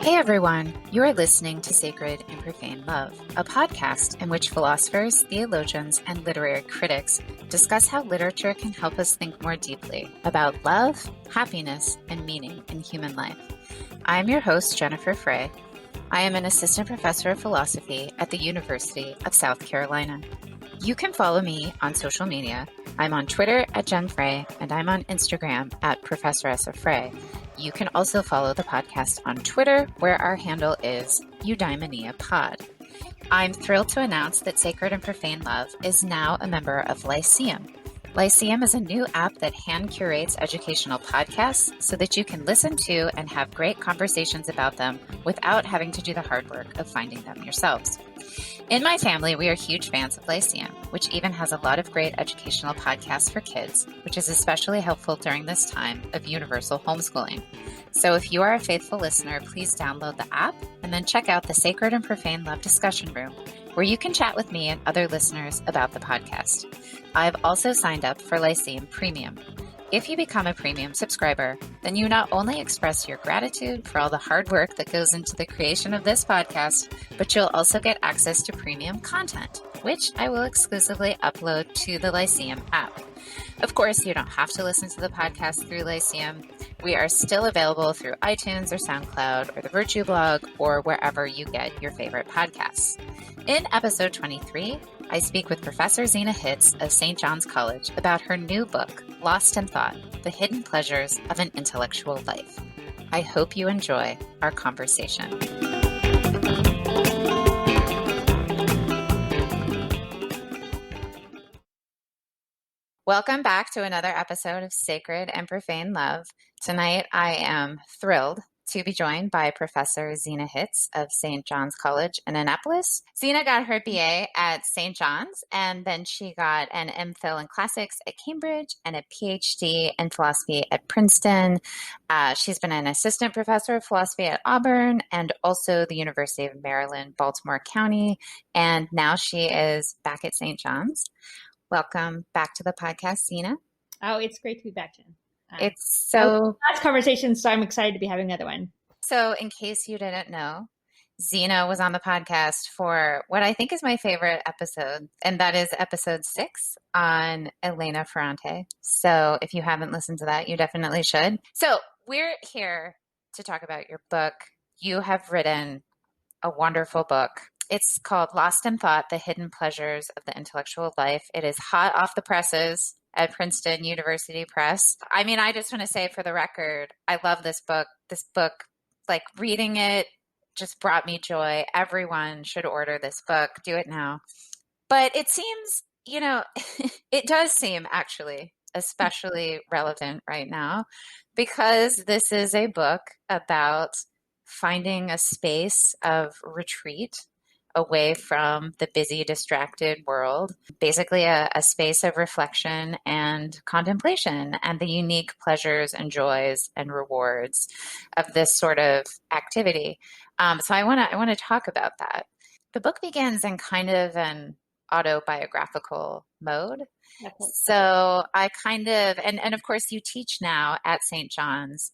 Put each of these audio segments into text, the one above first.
Hey everyone, you are listening to Sacred and Profane Love, a podcast in which philosophers, theologians, and literary critics discuss how literature can help us think more deeply about love, happiness, and meaning in human life. I am your host, Jennifer Frey. I am an assistant professor of philosophy at the University of South Carolina. You can follow me on social media. I'm on Twitter at Jen Frey, and I'm on Instagram at Professoressa Frey. You can also follow the podcast on Twitter, where our handle is Eudaimonia Pod. I'm thrilled to announce that Sacred and Profane Love is now a member of Lyceum. Lyceum is a new app that hand curates educational podcasts so that you can listen to and have great conversations about them without having to do the hard work of finding them yourselves. In my family, we are huge fans of Lyceum, which even has a lot of great educational podcasts for kids, which is especially helpful during this time of universal homeschooling. So if you are a faithful listener, please download the app and then check out the Sacred and Profane Love discussion room, where you can chat with me and other listeners about the podcast. I've also signed up for Lyceum Premium. If you become a premium subscriber, then you not only express your gratitude for all the hard work that goes into the creation of this podcast, but you'll also get access to premium content, which I will exclusively upload to the Lyceum app. Of course, you don't have to listen to the podcast through Lyceum. We are still available through iTunes or SoundCloud or the Virtue blog or wherever you get your favorite podcasts. In episode 23, I speak with Professor Zena Hitz of St. John's College about her new book, Lost in Thought: The Hidden Pleasures of an Intellectual Life. I hope you enjoy our conversation. Welcome back to another episode of Sacred and Profane Love. Tonight, I am thrilled to be joined by Professor Zena Hitz of St. John's College in Annapolis. Zena got her BA at St. John's, and then she got an MPhil in Classics at Cambridge and a PhD in philosophy at Princeton. She's been an assistant professor of philosophy at Auburn and also the University of Maryland, Baltimore County, and now she is back at St. John's. Welcome back to the podcast, Zena. Oh, it's great to be back, Jen. It's so last conversation, so I'm excited to be having another one. So in case you didn't know, Zena was on the podcast for what I think is my favorite episode, and that is episode 6 on Elena Ferrante. So if you haven't listened to that, you definitely should. So we're here to talk about your book. You have written a wonderful book. It's called Lost in Thought: The Hidden Pleasures of the Intellectual Life. It is hot off the presses at Princeton University Press. I mean, I just want to say for the record, I love this book. This book, like reading it, just brought me joy. Everyone should order this book. Do it now. But it seems, it does seem actually especially relevant right now because this is a book about finding a space of retreat away from the busy, distracted world, basically a space of reflection and contemplation and the unique pleasures and joys and rewards of this sort of activity. So I want to talk about that. The book begins in kind of an autobiographical mode. Okay. So I kind of, and of course you teach now at St. John's,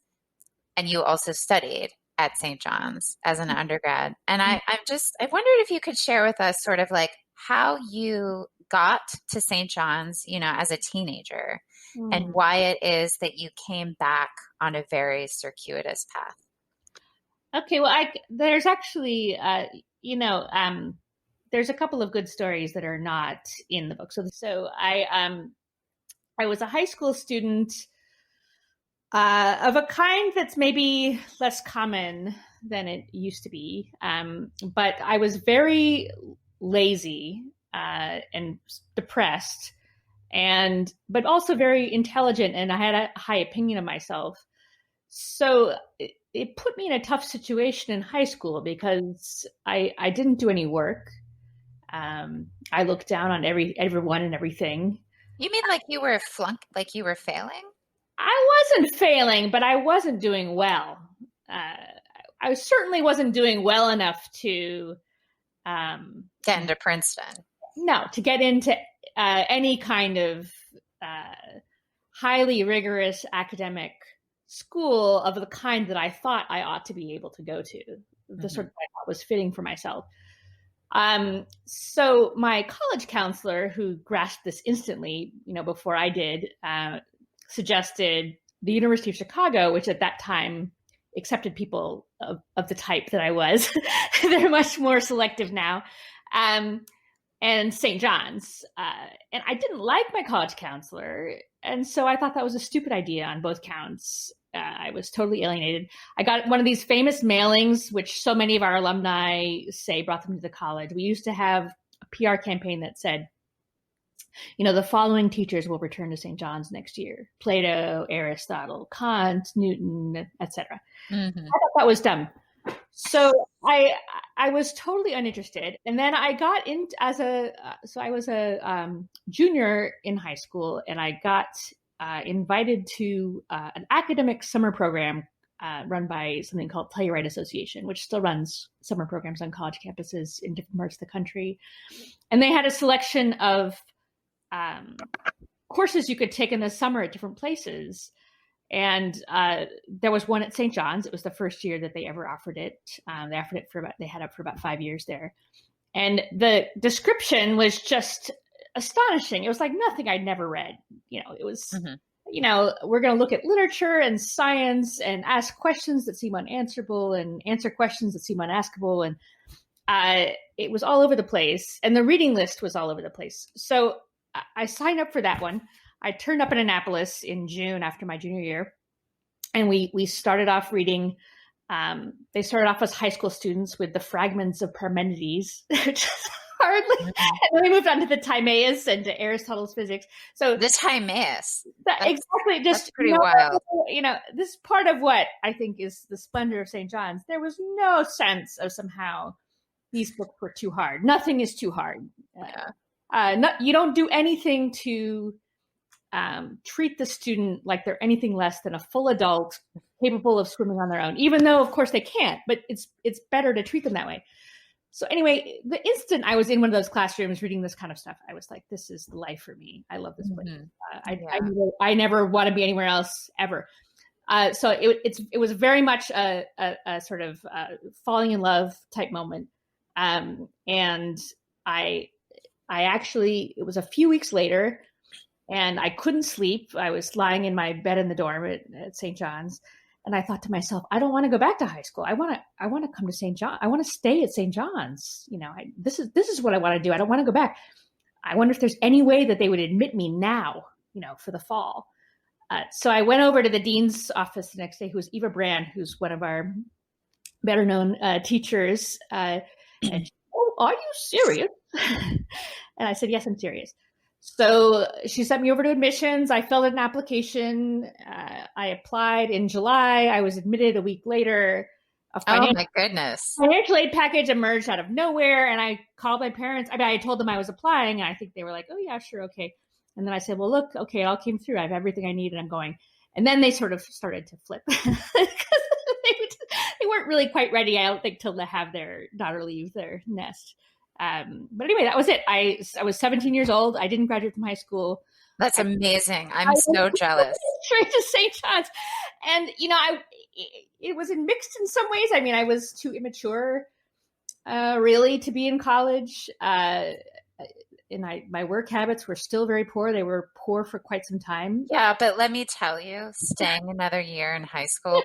and you also studied at St. John's as an undergrad. And I wondered if you could share with us sort of like how you got to St. John's, as a teenager and why it is that you came back on a very circuitous path. Okay. Well, there's actually, there's a couple of good stories that are not in the book. So I was a high school student of a kind that's maybe less common than it used to be. But I was very lazy and depressed, but also very intelligent, and I had a high opinion of myself. So it put me in a tough situation in high school because I didn't do any work. I looked down on everyone and everything. You mean like you were like you were failing? I wasn't failing, but I wasn't doing well. I certainly wasn't doing well enough to get into Princeton. No, to get into any kind of highly rigorous academic school of the kind that I thought I ought to be able to go to, the sort of I thought was fitting for myself. So my college counselor, who grasped this instantly, before I did, suggested the University of Chicago, which at that time accepted people of the type that I was. They're much more selective now. And St. John's. And I didn't like my college counselor. And so I thought that was a stupid idea on both counts. I was totally alienated. I got one of these famous mailings, which so many of our alumni say brought them to the college. We used to have a PR campaign that said, the following teachers will return to St. John's next year: Plato, Aristotle, Kant, Newton, etc. I thought that was dumb. So I was totally uninterested. And then I got in so I was a junior in high school, and I got invited to an academic summer program run by something called Playwright Association, which still runs summer programs on college campuses in different parts of the country. And they had a selection of courses you could take in the summer at different places. And there was one at St. John's. It was the first year that they ever offered it. They offered it they had it for about 5 years there. And the description was just astonishing. It was like nothing I'd never read. It was, we're going to look at literature and science and ask questions that seem unanswerable and answer questions that seem unaskable. And it was all over the place. And the reading list was all over the place. So I signed up for that one. I turned up in Annapolis in June after my junior year, and we started off reading. They started off as high school students with the Fragments of Parmenides, which is hardly. And then we moved on to the Timaeus and to Aristotle's Physics. So the Timaeus, exactly, just that's pretty wild. This is part of what I think is the splendor of St. John's. There was no sense of somehow these books were too hard. Nothing is too hard. You don't do anything to treat the student like they're anything less than a full adult capable of swimming on their own, even though of course they can't, but it's better to treat them that way. So anyway, the instant I was in one of those classrooms reading this kind of stuff, I was like, this is the life for me. I love this place. I never want to be anywhere else ever. So it was very much a sort of falling in love type moment. And I actually, it was a few weeks later, and I couldn't sleep. I was lying in my bed in the dorm at St. John's. And I thought to myself, I don't want to go back to high school. I want to come to St. John. I want to stay at St. John's. This is what I want to do. I don't want to go back. I wonder if there's any way that they would admit me now, for the fall. So I went over to the dean's office the next day, who was Eva Brand, who's one of our better known teachers. And she said, "Oh, are you serious?" And I said, "Yes, I'm serious." So she sent me over to admissions. I filled out an application. I applied in July. I was admitted a week later. Oh my goodness. Financial aid package emerged out of nowhere. And I called my parents. I told them I was applying, and I think they were like, "Oh yeah, sure. Okay." And then I said, "Well, look, okay, it all came through. I have everything I need and I'm going." And then they sort of started to flip because they weren't really quite ready, I don't think, to have their daughter leave their nest. But anyway, that was it. I was 17 years old. I didn't graduate from high school. That's amazing. I'm so jealous. Straight to St. John's. And, it was mixed in some ways. I mean, I was too immature, really, to be in college. And my work habits were still very poor. They were poor for quite some time. Yeah, but let me tell you, staying another year in high school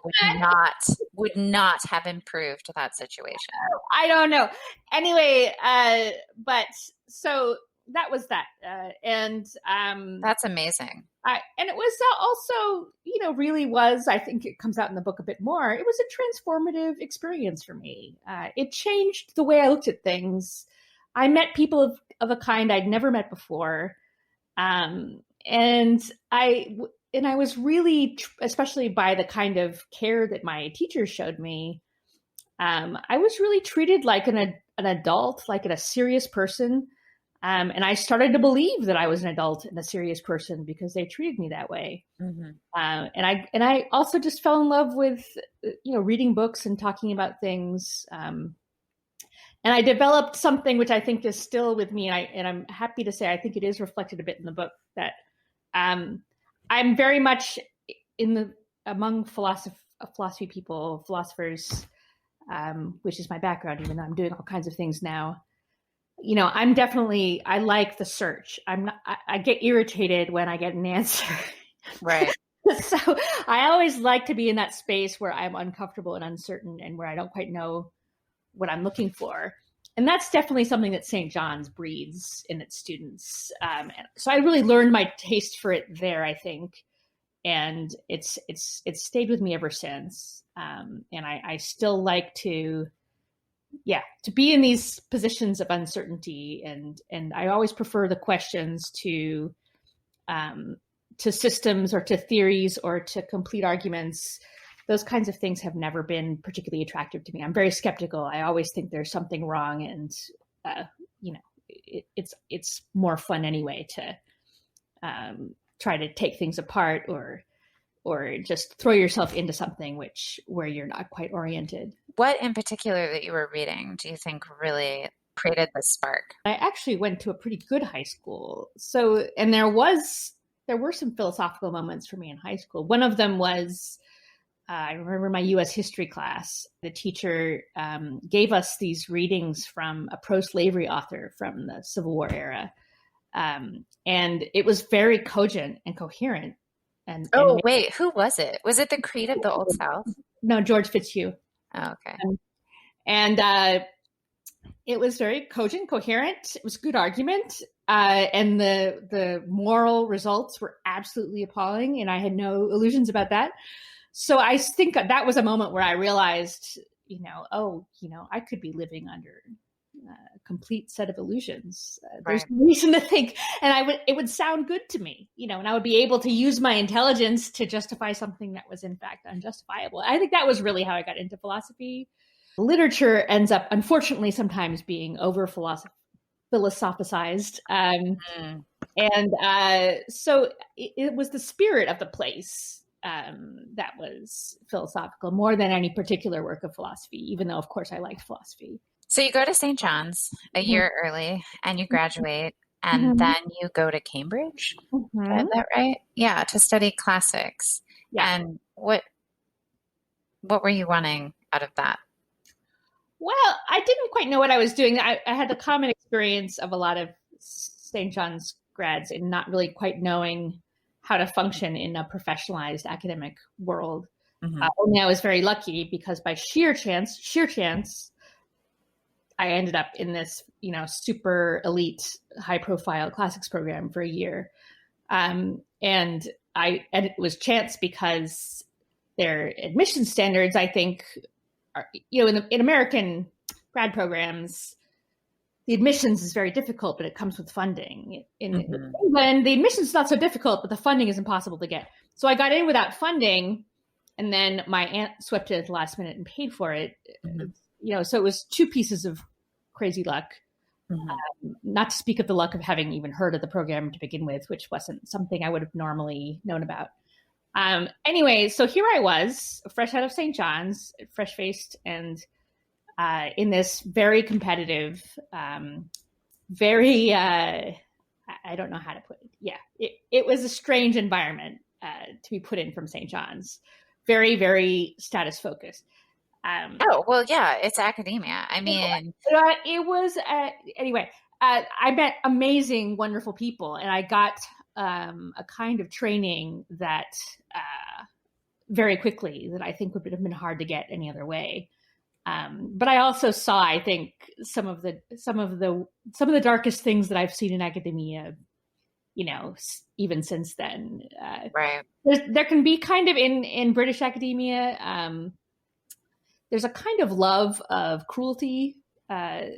would not have improved that situation. I don't know. Anyway, but so that was that. And that's amazing. And it was also, really was, I think it comes out in the book a bit more, it was a transformative experience for me. It changed the way I looked at things. I met people of a kind I'd never met before. And I was really, especially by the kind of care that my teachers showed me, I was really treated like an adult, like a serious person. And I started to believe that I was an adult and a serious person because they treated me that way. Mm-hmm. And I also just fell in love with, reading books and talking about things. And I developed something which I think is still with me. And I'm happy to say, I think it is reflected a bit in the book, that I'm very much in the among philosophy people, philosophers, which is my background, even though I'm doing all kinds of things now. I like the search. I get irritated when I get an answer. Right. So I always like to be in that space where I'm uncomfortable and uncertain and where I don't quite know what I'm looking for. And that's definitely something that St. John's breeds in its students. So I really learned my taste for it there, I think. And it's stayed with me ever since. And I still like to be in these positions of uncertainty, and I always prefer the questions to systems or to theories or to complete arguments. Those kinds of things have never been particularly attractive to me. I'm very skeptical. I always think there's something wrong, and it's more fun anyway to try to take things apart or just throw yourself into something where you're not quite oriented. What in particular that you were reading do you think really created the spark? I actually went to a pretty good high school. So, and there were some philosophical moments for me in high school. One of them was, I remember my U.S. history class. The teacher gave us these readings from a pro-slavery author from the Civil War era. And it was very cogent and coherent. Wait, who was it? Was it the Creed of the Old South? No, George Fitzhugh. Oh, okay. And it was very cogent, coherent. It was a good argument. And the moral results were absolutely appalling. And I had no illusions about that. So I think that was a moment where I realized, I could be living under a complete set of illusions. There's no reason to think, and it would sound good to me, and I would be able to use my intelligence to justify something that was in fact unjustifiable. I think that was really how I got into philosophy. Literature ends up, unfortunately, sometimes being over philosophized. So it was the spirit of the place that was philosophical more than any particular work of philosophy, even though, of course, I liked philosophy. So you go to St. John's a year early and you graduate, and then you go to Cambridge. Is that right? Yeah, to study classics. Yeah. And what were you wanting out of that? Well, I didn't quite know what I was doing. I had the common experience of a lot of St. John's grads in not really quite knowing how to function in a professionalized academic world. Only I was very lucky because by sheer chance, I ended up in this, super elite, high-profile classics program for a year, and it was chance because their admission standards, I think, are, in American grad programs, the admissions is very difficult, but it comes with funding. In England, the admissions is not so difficult, but the funding is impossible to get. So I got in without funding, and then my aunt swept it at the last minute and paid for it. So it was two pieces of crazy luck, not to speak of the luck of having even heard of the program to begin with, which wasn't something I would have normally known about. Anyway, so here I was, fresh out of St. John's, fresh-faced, and in this very competitive, I don't know how to put it. Yeah, it was a strange environment to be put in from St. John's. Very, very status focused. It's academia. I mean, it was anyway. I met amazing, wonderful people, and I got a kind of training that very quickly that I think would have been hard to get any other way. But I also saw, I think, some of the darkest things that I've seen in academia, even since then. Right. There can be kind of in British academia. There's a kind of love of cruelty that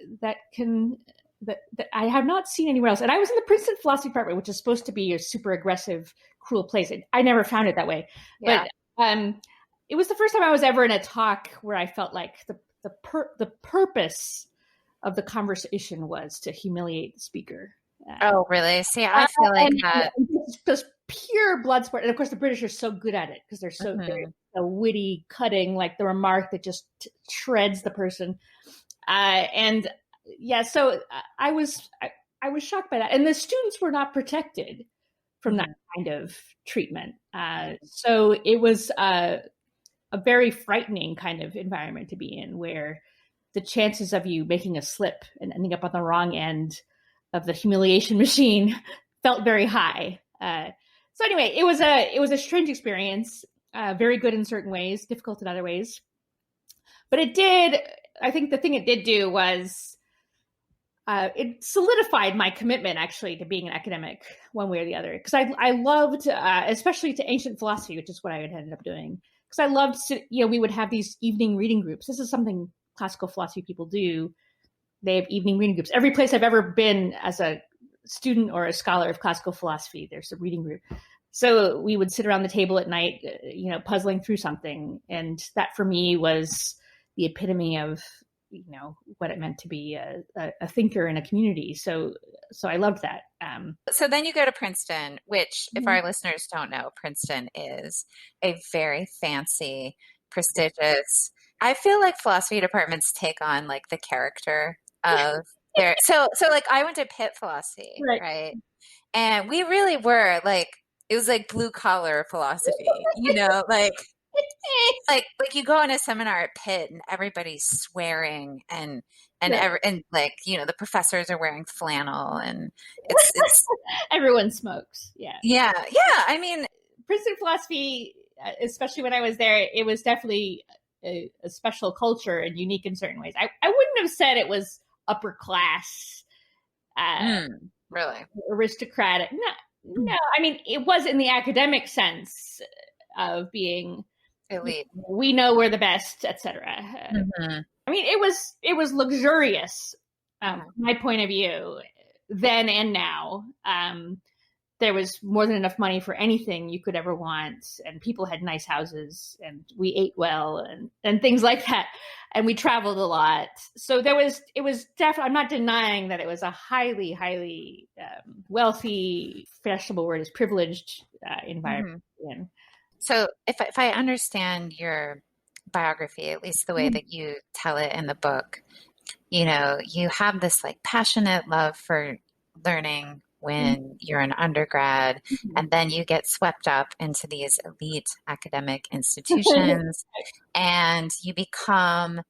I have not seen anywhere else. And I was in the Princeton philosophy department, which is supposed to be a super aggressive, cruel place. I never found it that way. Yeah. But it was the first time I was ever in a talk where I felt like the purpose of the conversation was to humiliate the speaker. Oh, really? See, I feel like that. Just pure blood sport. And of course, the British are so good at it because they're so so witty, cutting, like the remark that just shreds the person. So I was shocked by that. And the students were not protected from that kind of treatment. So it was a very frightening kind of environment to be in, where the chances of you making a slip and ending up on the wrong end of the humiliation machine felt very high. So anyway, it was a strange experience, very good in certain ways, difficult in other ways. But I think the thing it did do was it solidified my commitment actually to being an academic one way or the other. Because I loved, especially to ancient philosophy, which is what I had ended up doing. Because I loved, we would have these evening reading groups. This is something classical philosophy people do. They have evening reading groups. Every place I've ever been as a student or a scholar of classical philosophy, there's a reading group. So we would sit around the table at night, puzzling through something. And that for me was the epitome of, what it meant to be a thinker in a community. So I loved that. So then you go to Princeton, which, if our listeners don't know, Princeton is a very fancy, prestigious. I feel like philosophy departments take on like the character of their. So like I went to Pitt Philosophy, right? And we really were like, it was like blue collar philosophy, like you go in a seminar at Pitt and everybody's swearing and like, the professors are wearing flannel and it's everyone smokes. Yeah. Yeah. I mean, Princeton philosophy, especially when I was there, it was definitely a special culture and unique in certain ways. I wouldn't have said it was upper class, really aristocratic. No. I mean, it was in the academic sense of being elite. We know we're the best, etc. I mean, it was luxurious. My point of view, then and now. There was more than enough money for anything you could ever want, and people had nice houses, and we ate well, and things like that, and we traveled a lot. So it was definitely. I'm not denying that it was a highly, highly wealthy, fashionable word is privileged environment. So if I understand your biography, at least the way that you tell it in the book, you have this like passionate love for learning when you're an undergrad, and then you get swept up into these elite academic institutions and you become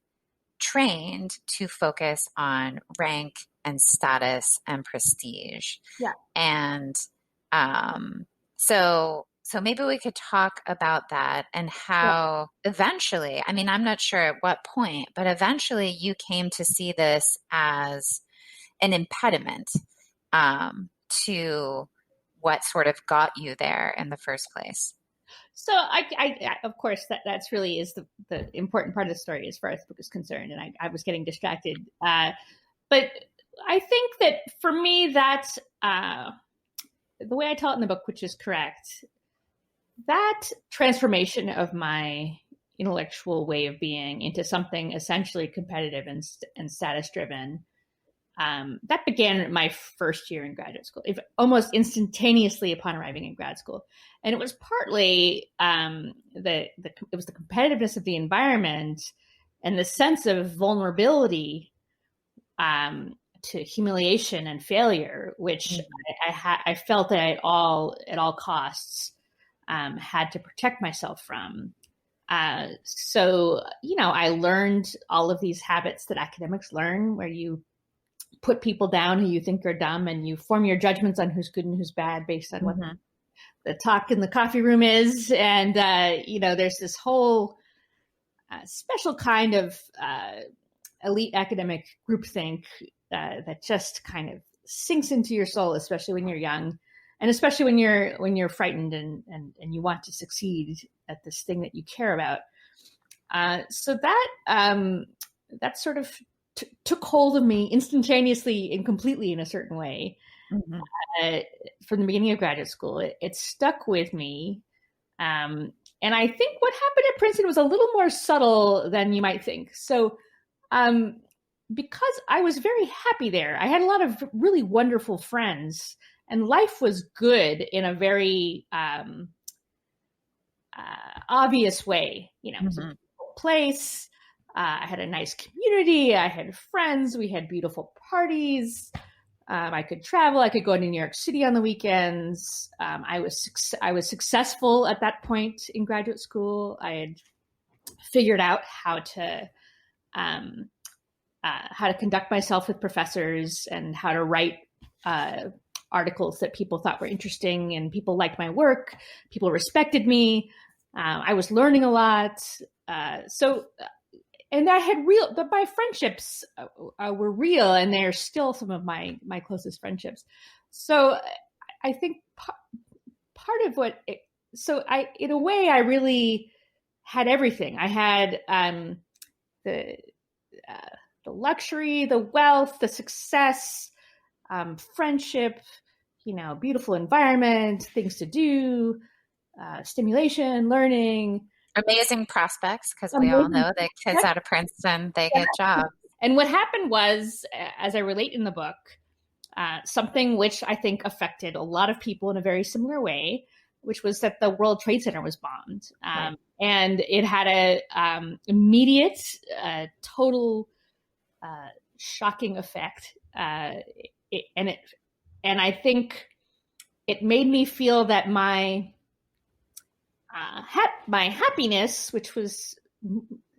trained to focus on rank and status and prestige. Yeah. And so maybe we could talk about that and how eventually, I mean, I'm not sure at what point, but eventually you came to see this as an impediment to what sort of got you there in the first place. So I of course, that's really is the important part of the story as far as the book is concerned. And I was getting distracted. But I think that for me, that's the way I tell it in the book, which is correct. That transformation of my intellectual way of being into something essentially competitive and status driven, that began my first year in graduate school, almost instantaneously upon arriving in grad school. And it was partly it was the competitiveness of the environment and the sense of vulnerability to humiliation and failure, which I felt that at all costs had to protect myself from. So, I learned all of these habits that academics learn, where you put people down who you think are dumb and you form your judgments on who's good and who's bad based on what the talk in the coffee room is. And, there's this whole special kind of elite academic groupthink that just kind of sinks into your soul, especially when you're young. And especially when you're frightened and you want to succeed at this thing that you care about. So that sort of took hold of me instantaneously and completely in a certain way from the beginning of graduate school. It stuck with me. And I think what happened at Princeton was a little more subtle than you might think. So because I was very happy there, I had a lot of really wonderful friends. And life was good in a very obvious way. It was a beautiful place. I had a nice community. I had friends. We had beautiful parties. I could travel. I could go to New York City on the weekends. I was successful at that point in graduate school. I had figured out how to conduct myself with professors and how to write articles that people thought were interesting, and people liked my work. People respected me. I was learning a lot. And I had but my friendships were real, and they're still some of my closest friendships. So I think part of in a way, I really had everything. I had the luxury, the wealth, the success, friendship, beautiful environment, things to do, stimulation, learning. Amazing prospects, because we all know that kids out of Princeton, they get jobs. And what happened was, as I relate in the book, something which I think affected a lot of people in a very similar way, which was that the World Trade Center was bombed. Right. And it had a immediate, total, shocking effect. And I think it made me feel that my happiness, which was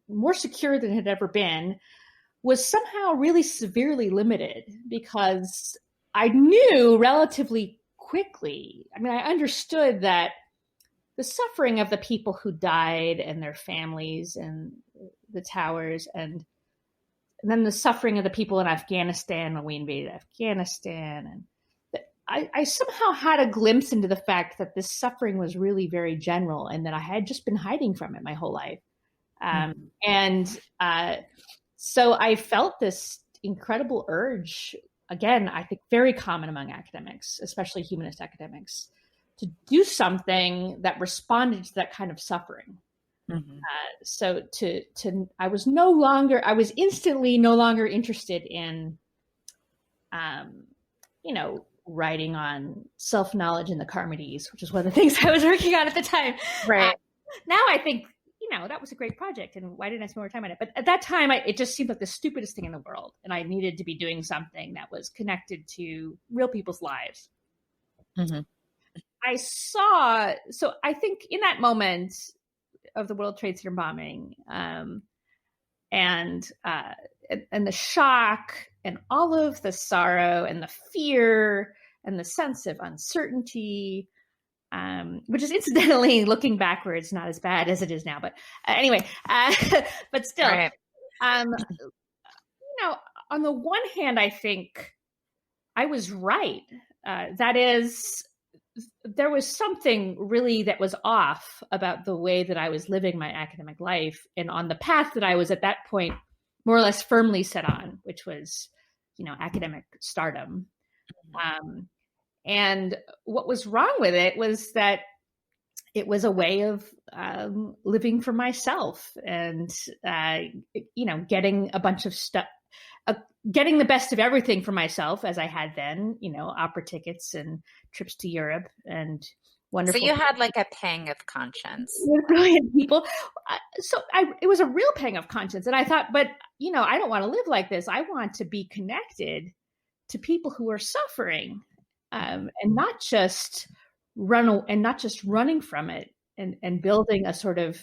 more secure than it had ever been, was somehow really severely limited, because I knew relatively quickly. I mean, I understood that the suffering of the people who died and their families and the towers, and then the suffering of the people in Afghanistan when we invaded Afghanistan, and I somehow had a glimpse into the fact that this suffering was really very general, and that I had just been hiding from it my whole life. So I felt this incredible urge, again, I think very common among academics, especially humanist academics, to do something that responded to that kind of suffering. Mm-hmm. I was instantly no longer interested in, writing on self-knowledge in the Carmodies, which is one of the things I was working on at the time. Right. Now I think, that was a great project, and why didn't I spend more time on it? But at that time, it just seemed like the stupidest thing in the world, and I needed to be doing something that was connected to real people's lives. Mm-hmm. So I think in that moment of the World Trade Center bombing, and the shock and all of the sorrow and the fear and the sense of uncertainty, which is incidentally, looking backwards, not as bad as it is now. But anyway, but still, right. On the one hand, I think I was right. That is, there was something really that was off about the way that I was living my academic life, and on the path that I was at that point more or less firmly set on, which was, academic stardom. And what was wrong with it was that it was a way of living for myself, and, getting a bunch of stuff, getting the best of everything for myself, as I had then, opera tickets and trips to Europe and wonderful. So you had like a pang of conscience. Brilliant people. It was a real pang of conscience. And I thought, but, I don't want to live like this. I want to be connected to people who are suffering, and not just running from it, and building a sort of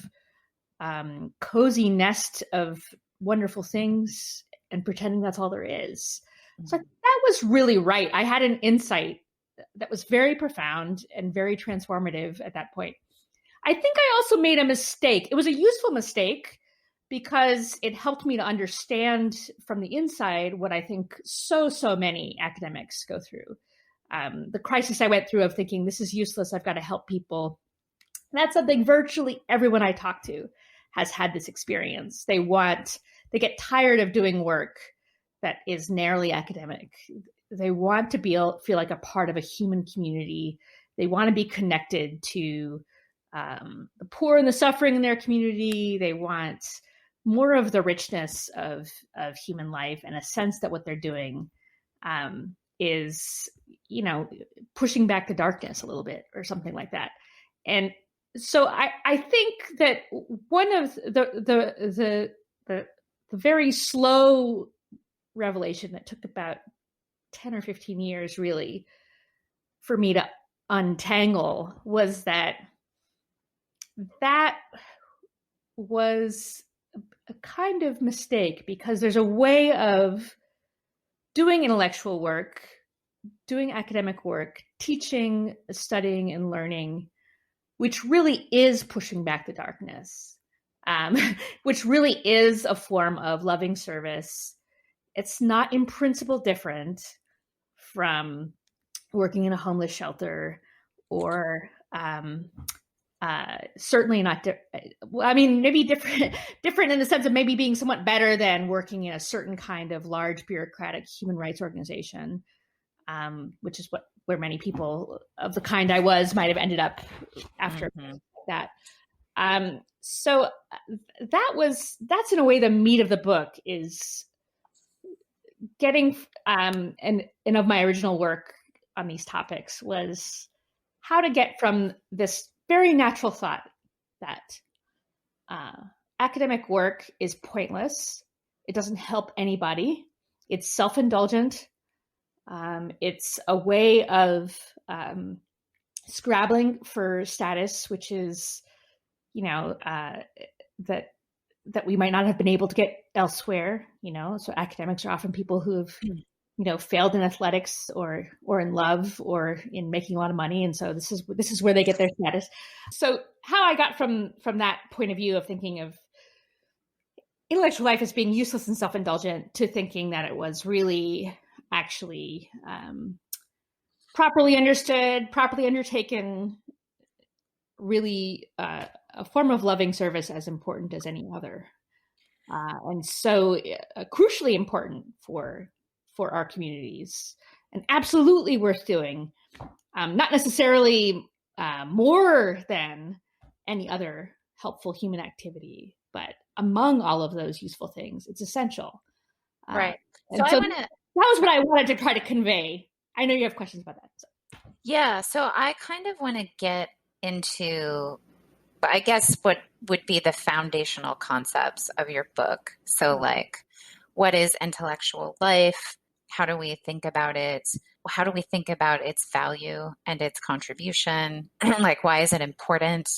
cozy nest of wonderful things and pretending that's all there is. So that was really right. I had an insight that was very profound and very transformative at that point. I think I also made a mistake. It was a useful mistake, because it helped me to understand from the inside what I think so many academics go through. The crisis I went through of thinking, this is useless, I've got to help people. That's something virtually everyone I talk to has had this experience. They get tired of doing work that is narrowly academic. They want to feel like a part of a human community. They want to be connected to the poor and the suffering in their community. They want more of the richness of human life, and a sense that what they're doing is, pushing back the darkness a little bit, or something like that. And so I think that one of the very slow revelation that took about 10 or 15 years, really, for me to untangle, was that was a kind of mistake, because there's a way of doing intellectual work, doing academic work, teaching, studying, and learning, which really is pushing back the darkness, which really is a form of loving service. It's not in principle different from working in a homeless shelter, or certainly not. Maybe different in the sense of maybe being somewhat better than working in a certain kind of large bureaucratic human rights organization, which is where many people of the kind I was might have ended up after that. So that's in a way the meat of the book is getting, and of my original work on these topics was how to get from this very natural thought that academic work is pointless. It doesn't help anybody. It's self-indulgent. It's a way of scrabbling for status, which is, that we might not have been able to get elsewhere. So academics are often people who have, failed in athletics or in love or in making a lot of money, and so this is where they get their status. So how I got from that point of view of thinking of intellectual life as being useless and self-indulgent to thinking that it was really actually properly understood, properly undertaken, really a form of loving service as important as any other, and so crucially important for our communities, and absolutely worth doing, not necessarily more than any other helpful human activity, but among all of those useful things, it's essential. Right. So that was what I wanted to try to convey. I know you have questions about that. So. Yeah. So I kind of want to get into, I guess, what would be the foundational concepts of your book. So like, what is intellectual life? How do we think about it? How do we think about its value and its contribution? Like, why is it important?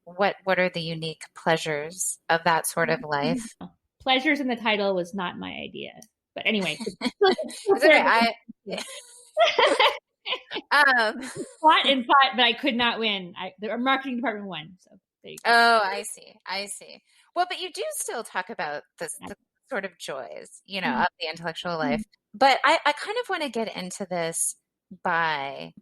What are the unique pleasures of that sort of life? Pleasures in the title was not my idea. But anyway. It's okay. Fought, but I could not win. The marketing department won. So there you go. Oh, I see. Well, but you do still talk about the sort of joys, of the intellectual life. But I kind of want to get into this by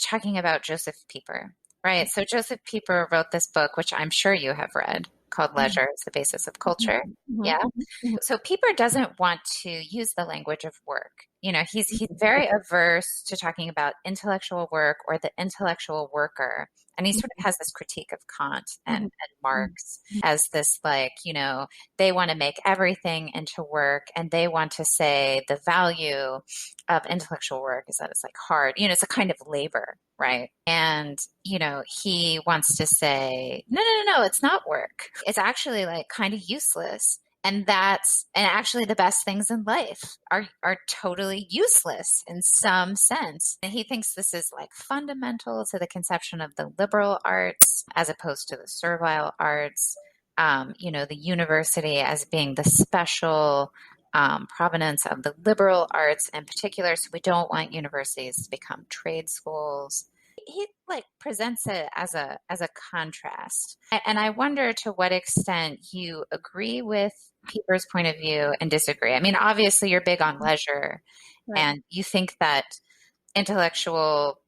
talking about Joseph Pieper, right? So Joseph Pieper wrote this book, which I'm sure you have read, called Leisure is the Basis of Culture. Yeah. So Pieper doesn't want to use the language of work. He's very averse to talking about intellectual work or the intellectual worker. And he sort of has this critique of Kant and Marx as this, like, they want to make everything into work, and they want to say the value of intellectual work is that it's like hard, it's a kind of labor, right? And, he wants to say, no, it's not work. It's actually like kind of useless. And actually the best things in life are totally useless in some sense. And he thinks this is like fundamental to the conception of the liberal arts as opposed to the servile arts. The university as being the special provenance of the liberal arts in particular. So we don't want universities to become trade schools. He presents it as a contrast. And I wonder to what extent you agree with Pieper's point of view and disagree. I mean, obviously you're big on leisure, right, and you think that intellectual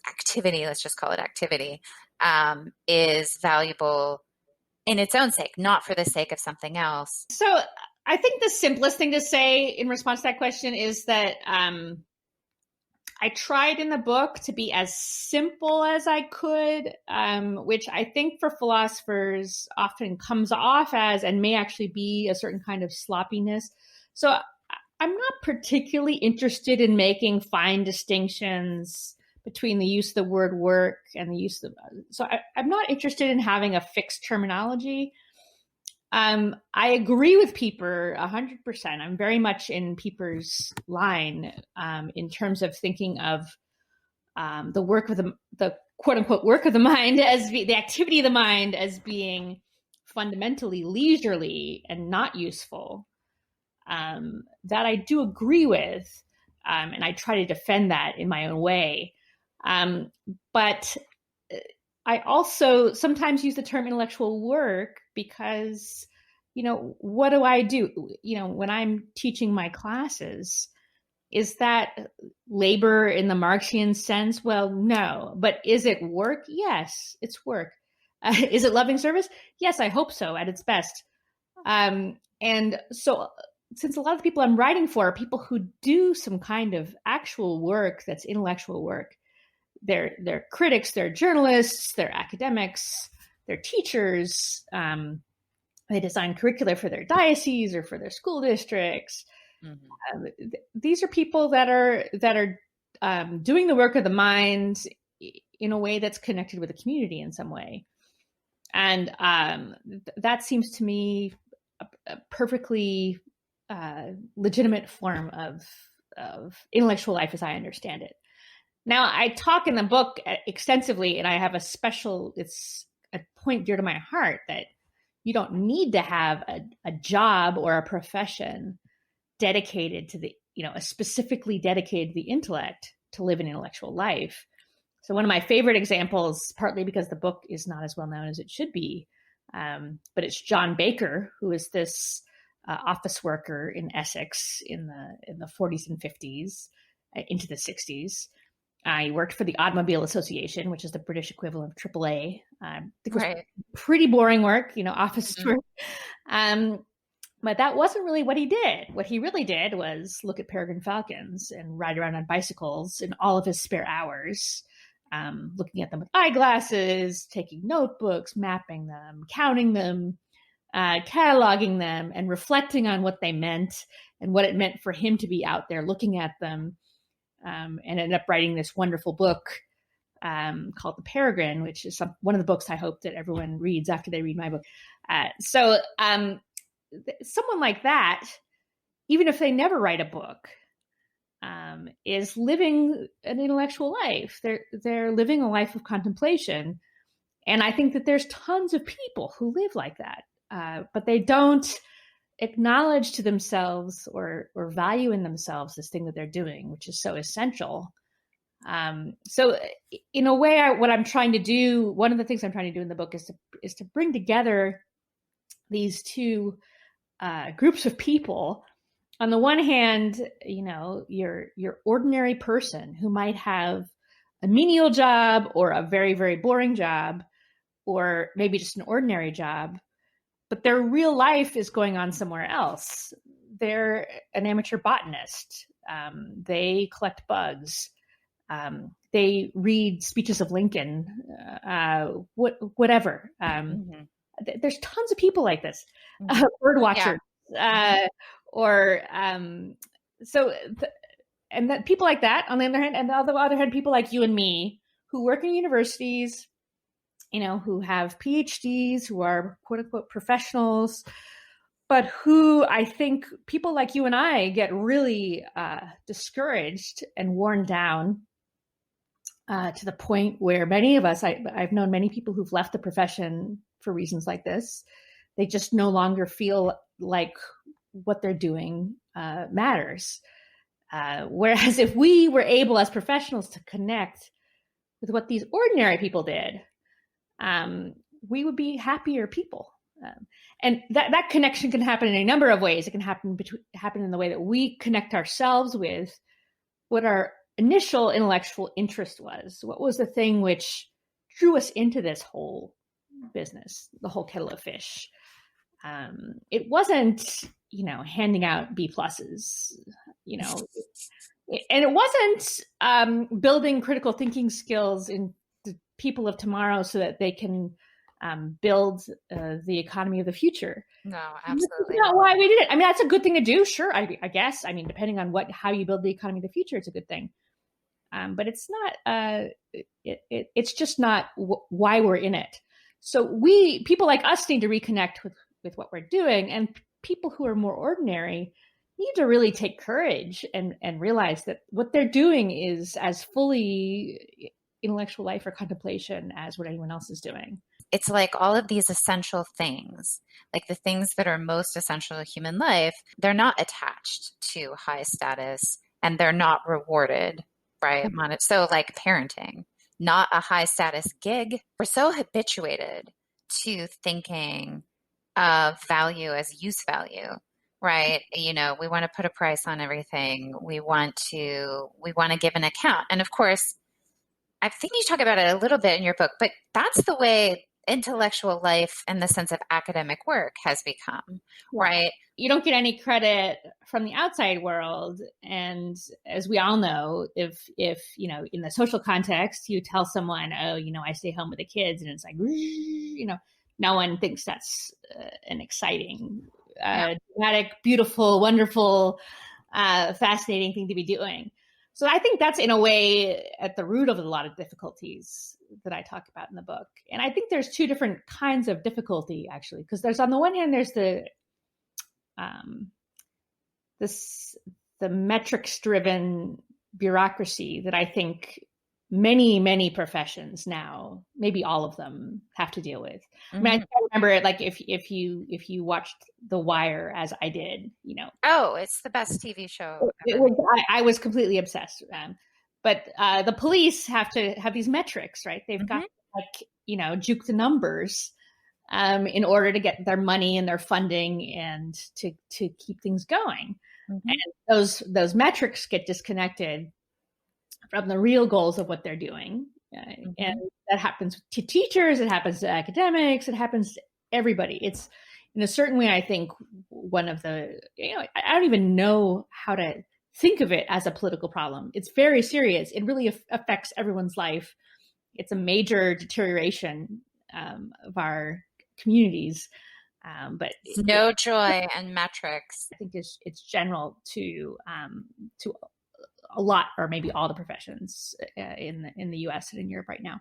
activity, let's just call it activity, is valuable in its own sake, not for the sake of something else. So I think the simplest thing to say in response to that question is that I tried in the book to be as simple as I could, which I think for philosophers often comes off as, and may actually be, a certain kind of sloppiness. So I'm not particularly interested in making fine distinctions between the use of the word work and the use of, so I'm not interested in having a fixed terminology. I agree with Pieper 100%. I'm very much in Pieper's line in terms of thinking of the work of the quote unquote work of the mind as the activity of the mind as being fundamentally leisurely and not useful. That I do agree with, and I try to defend that in my own way. But I also sometimes use the term intellectual work because, what do I do? When I'm teaching my classes, is that labor in the Marxian sense? Well, no. But is it work? Yes, it's work. Is it loving service? Yes, I hope so at its best. And so since a lot of the people I'm writing for are people who do some kind of actual work that's intellectual work, they're critics, they're journalists, they're academics, they're teachers. They design curricula for their dioceses or for their school districts. Mm-hmm. These are people that are doing the work of the mind in a way that's connected with the community in some way, and that seems to me a perfectly legitimate form of intellectual life as I understand it. Now, I talk in the book extensively, and I have it's a point dear to my heart that you don't need to have a job or a profession dedicated to specifically dedicated to the intellect to live an intellectual life. So one of my favorite examples, partly because the book is not as well known as it should be, but it's John Baker, who is this office worker in Essex in the 40s and 50s into the 60s. He worked for the Automobile Association, which is the British equivalent of AAA. I think it was pretty boring work, office work. But that wasn't really what he did. What he really did was look at peregrine falcons and ride around on bicycles in all of his spare hours, looking at them with eyeglasses, taking notebooks, mapping them, counting them, cataloging them, and reflecting on what they meant and what it meant for him to be out there looking at them. And ended up writing this wonderful book called The Peregrine, which is one of the books I hope that everyone reads after they read my book. So someone like that, even if they never write a book, is living an intellectual life. They're living a life of contemplation. And I think that there's tons of people who live like that, but they don't acknowledge to themselves or value in themselves this thing that they're doing, which is so essential. So in a way, what I'm trying to do, one of the things I'm trying to do in the book is to bring together these two groups of people. On the one hand, your ordinary person who might have a menial job or a very, very boring job, or maybe just an ordinary job, but their real life is going on somewhere else. They're an amateur botanist. They collect bugs. They read speeches of Lincoln, whatever. There's tons of people like this, bird watchers. Yeah. And that people like that, on the other hand, and on the other hand, people like you and me who work in universities, who have PhDs, who are quote unquote professionals, but who I think people like you and I get really discouraged and worn down to the point where many of us, I've known many people who've left the profession for reasons like this. They just no longer feel like what they're doing matters. Whereas if we were able as professionals to connect with what these ordinary people did, we would be happier people. And that connection can happen in a number of ways. It can happen in the way that we connect ourselves with what our initial intellectual interest was. What was the thing which drew us into this whole business, the whole kettle of fish? It wasn't, handing out B pluses, and it wasn't building critical thinking skills in the people of tomorrow so that they can build the economy of the future. No, absolutely. That's not why we did it. I mean, that's a good thing to do. Sure. I guess, depending on how you build the economy of the future, it's a good thing. But it's not, it's just not why we're in it. So people like us need to reconnect with what we're doing. And people who are more ordinary need to really take courage and realize that what they're doing is as fully intellectual life or contemplation as what anyone else is doing. It's like all of these essential things, like the things that are most essential to human life, they're not attached to high status and they're not rewarded, right? So like parenting, not a high status gig. We're so habituated to thinking of value as use value, right? You know, we want to put a price on everything. We want to give an account. And of course, I think you talk about it a little bit in your book, but that's the way intellectual life and the sense of academic work has become, right? You don't get any credit from the outside world. And as we all know, if you know, in the social context, you tell someone, oh, you know, I stay home with the kids, and it's like, you know, no one thinks that's an exciting, dramatic, beautiful, wonderful, fascinating thing to be doing. So I think that's in a way at the root of a lot of difficulties that I talk about in the book. And I think there's two different kinds of difficulty, actually, because there's, on the one hand, there's the metrics-driven bureaucracy that I think many professions now, maybe all of them, have to deal with. Mm-hmm. I mean, I remember, like, if you watched The Wire as I did, you know. Oh, it's the best TV show ever. I was completely obsessed. But the police have to have these metrics, right? They've got to, like, you know, juke the numbers in order to get their money and their funding and to keep things going. Mm-hmm. And those metrics get disconnected from the real goals of what they're doing. Mm-hmm. And that happens to teachers, it happens to academics, it happens to everybody. It's, in a certain way, I think, one of the, you know, I don't even know how to think of it as a political problem. It's very serious. It really affects everyone's life. It's a major deterioration of our communities. But no joy and metrics. I think it's general to a lot, or maybe all, the professions in the U.S. and in Europe right now.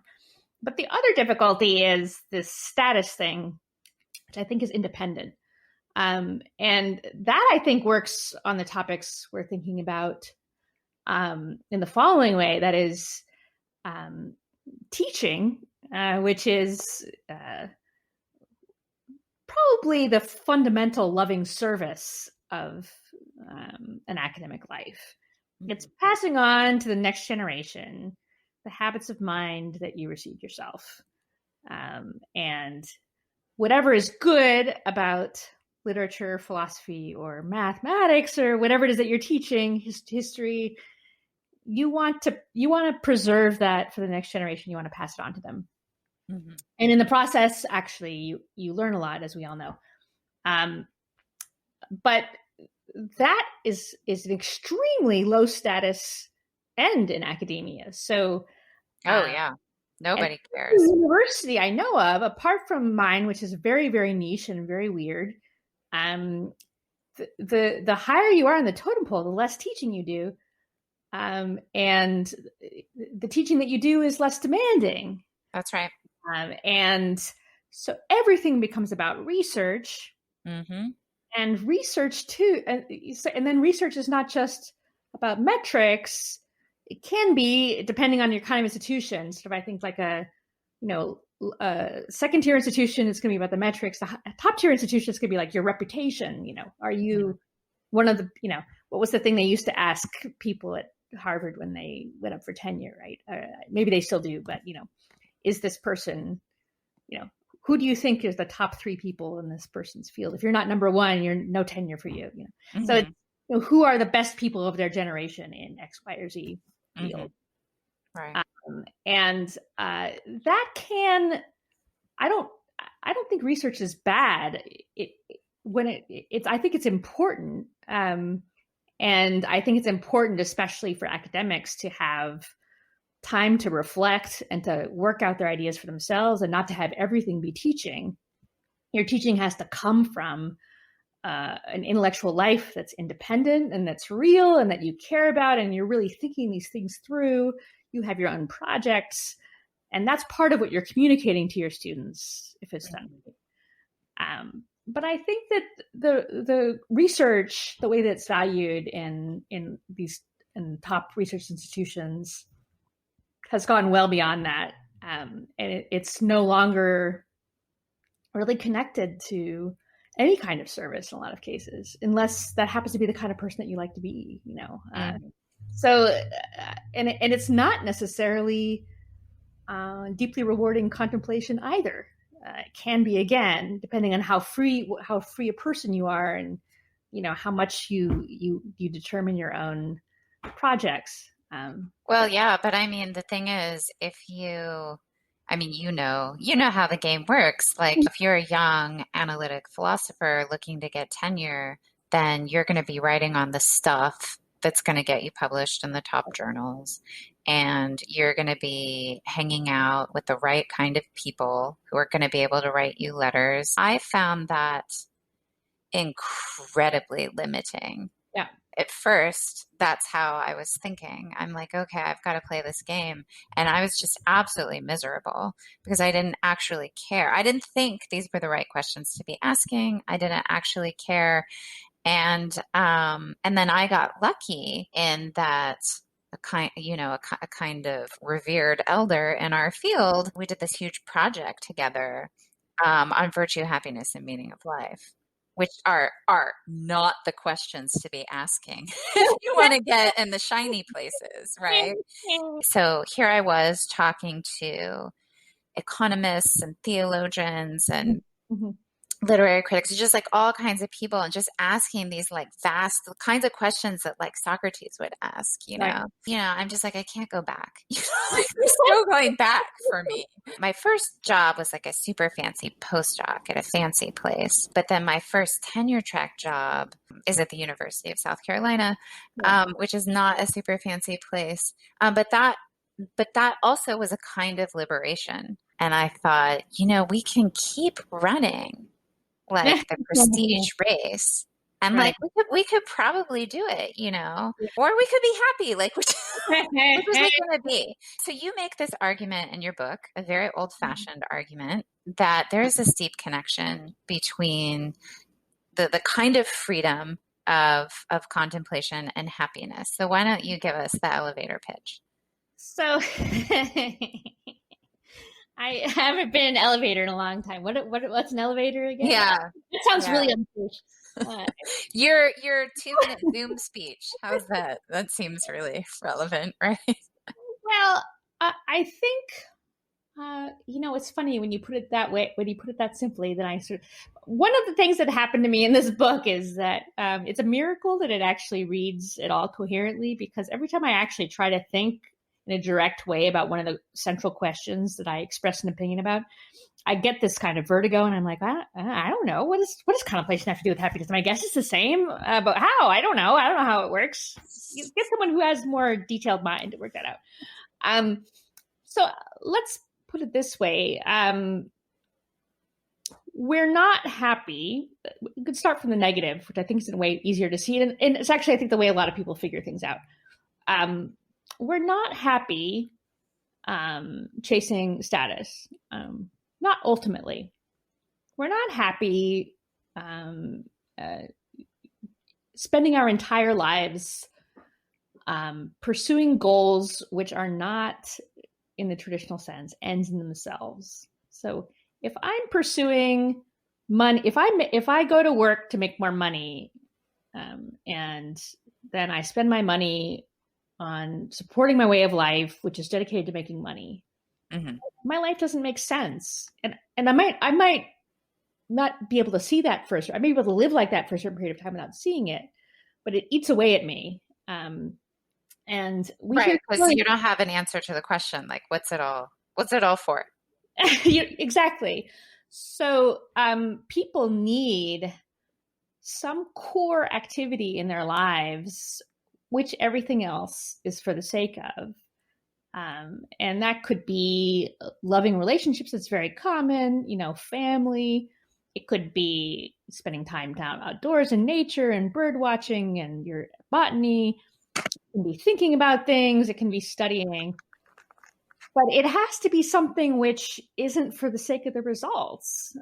But the other difficulty is this status thing, which I think is independent. And that, I think, works on the topics we're thinking about in the following way. That is teaching, which is probably the fundamental loving service of an academic life. It's passing on to the next generation the habits of mind that you received yourself. And whatever is good about literature, philosophy, or mathematics, or whatever it is that you're teaching, history, you want to preserve that for the next generation. You want to pass it on to them. Mm-hmm. And in the process, actually, you learn a lot, as we all know. But that is an extremely low status end in academia. So, nobody cares. The university I know of, apart from mine, which is very, very niche and very weird, the higher you are in the totem pole, the less teaching you do, and the teaching that you do is less demanding. That's right. And so everything becomes about research. Mm-hmm. And research too, and then research is not just about metrics. It can be, depending on your kind of institution. Sort of, I think, like a second tier institution, it's going to be about the metrics. A top tier institution is going to be like your reputation. You know, are you one of the, you know, what was the thing they used to ask people at Harvard when they went up for tenure, right? Maybe they still do, but, you know, is this person, you know, who do you think is the top 3 people in this person's field? If you're not number 1, you're no tenure for you. You know, mm-hmm. So it's, you know, who are the best people of their generation in X, Y, or Z field? Mm-hmm. Right. And that can, I don't think research is bad. I think it's important, and I think it's important, especially for academics, to have time to reflect and to work out their ideas for themselves, and not to have everything be teaching. Your teaching has to come from an intellectual life that's independent and that's real and that you care about, and you're really thinking these things through. You have your own projects, and that's part of what you're communicating to your students if it's done. but I think that the research, the way that it's valued in these in top research institutions, has gone well beyond that, and it's no longer really connected to any kind of service in a lot of cases, unless that happens to be the kind of person that you like to be, you know. So, and it's not necessarily deeply rewarding contemplation either. It can be, again, depending on how free a person you are, and you know how much you determine your own projects. Well, yeah, but I mean, the thing is, you know how the game works. Like, if you're a young analytic philosopher looking to get tenure, then you're going to be writing on the stuff that's going to get you published in the top journals. And you're going to be hanging out with the right kind of people who are going to be able to write you letters. I found that incredibly limiting. Yeah. At first, that's how I was thinking. I'm like, okay, I've got to play this game. And I was just absolutely miserable because I didn't actually care. I didn't think these were the right questions to be asking. I didn't actually care. And then I got lucky in that a kind of revered elder in our field, we did this huge project together on virtue, happiness, and meaning of life, which are not the questions to be asking if you want to get in the shiny places, right? So here I was talking to economists and theologians and literary critics, just like all kinds of people, and just asking these like vast kinds of questions that like Socrates would ask, you know. Right. You know, I'm just like, I can't go back. Like, there's no going back for me. My first job was like a super fancy postdoc at a fancy place, but then my first tenure track job is at the University of South Carolina, which is not a super fancy place, but that also was a kind of liberation. And I thought, you know, we can keep running like the prestige race, and like we could probably do it, you know, or we could be happy, like which was it going to be? So you make this argument in your book, a very old-fashioned argument, that there is this deep connection between the kind of freedom of contemplation and happiness. So why don't you give us the elevator pitch? So I haven't been in an elevator in a long time. What's an elevator again? Yeah. It sounds really unsafe. Your 2-minute Zoom speech. How's that? That seems really relevant, right? Well, I think, it's funny when you put it that way, when you put it that simply, then one of the things that happened to me in this book is that it's a miracle that it actually reads at all coherently, because every time I actually try to think in a direct way about one of the central questions that I express an opinion about, I get this kind of vertigo, and I'm like, I don't know. What does contemplation have to do with happiness? My guess is the same, but how? I don't know. I don't know how it works. You get someone who has more detailed mind to work that out. So let's put it this way. We're not happy. We could start from the negative, which I think is in a way easier to see. And it's actually, I think, the way a lot of people figure things out. We're not happy chasing status. Not ultimately. We're not happy spending our entire lives pursuing goals which are not, in the traditional sense, ends in themselves. So if I'm pursuing money, if I go to work to make more money, and then I spend my money on supporting my way of life, which is dedicated to making money, my life doesn't make sense. And I might not be able to see that first. I may be able to live like that for a certain period of time without seeing it, but it eats away at me. And because you don't have an answer to the question, like, what's it all for? Exactly. So people need some core activity in their lives, which everything else is for the sake of. And that could be loving relationships. It's very common, family. It could be spending time down outdoors in nature and bird watching and your botany. It can be thinking about things. It can be studying. But it has to be something which isn't for the sake of the results.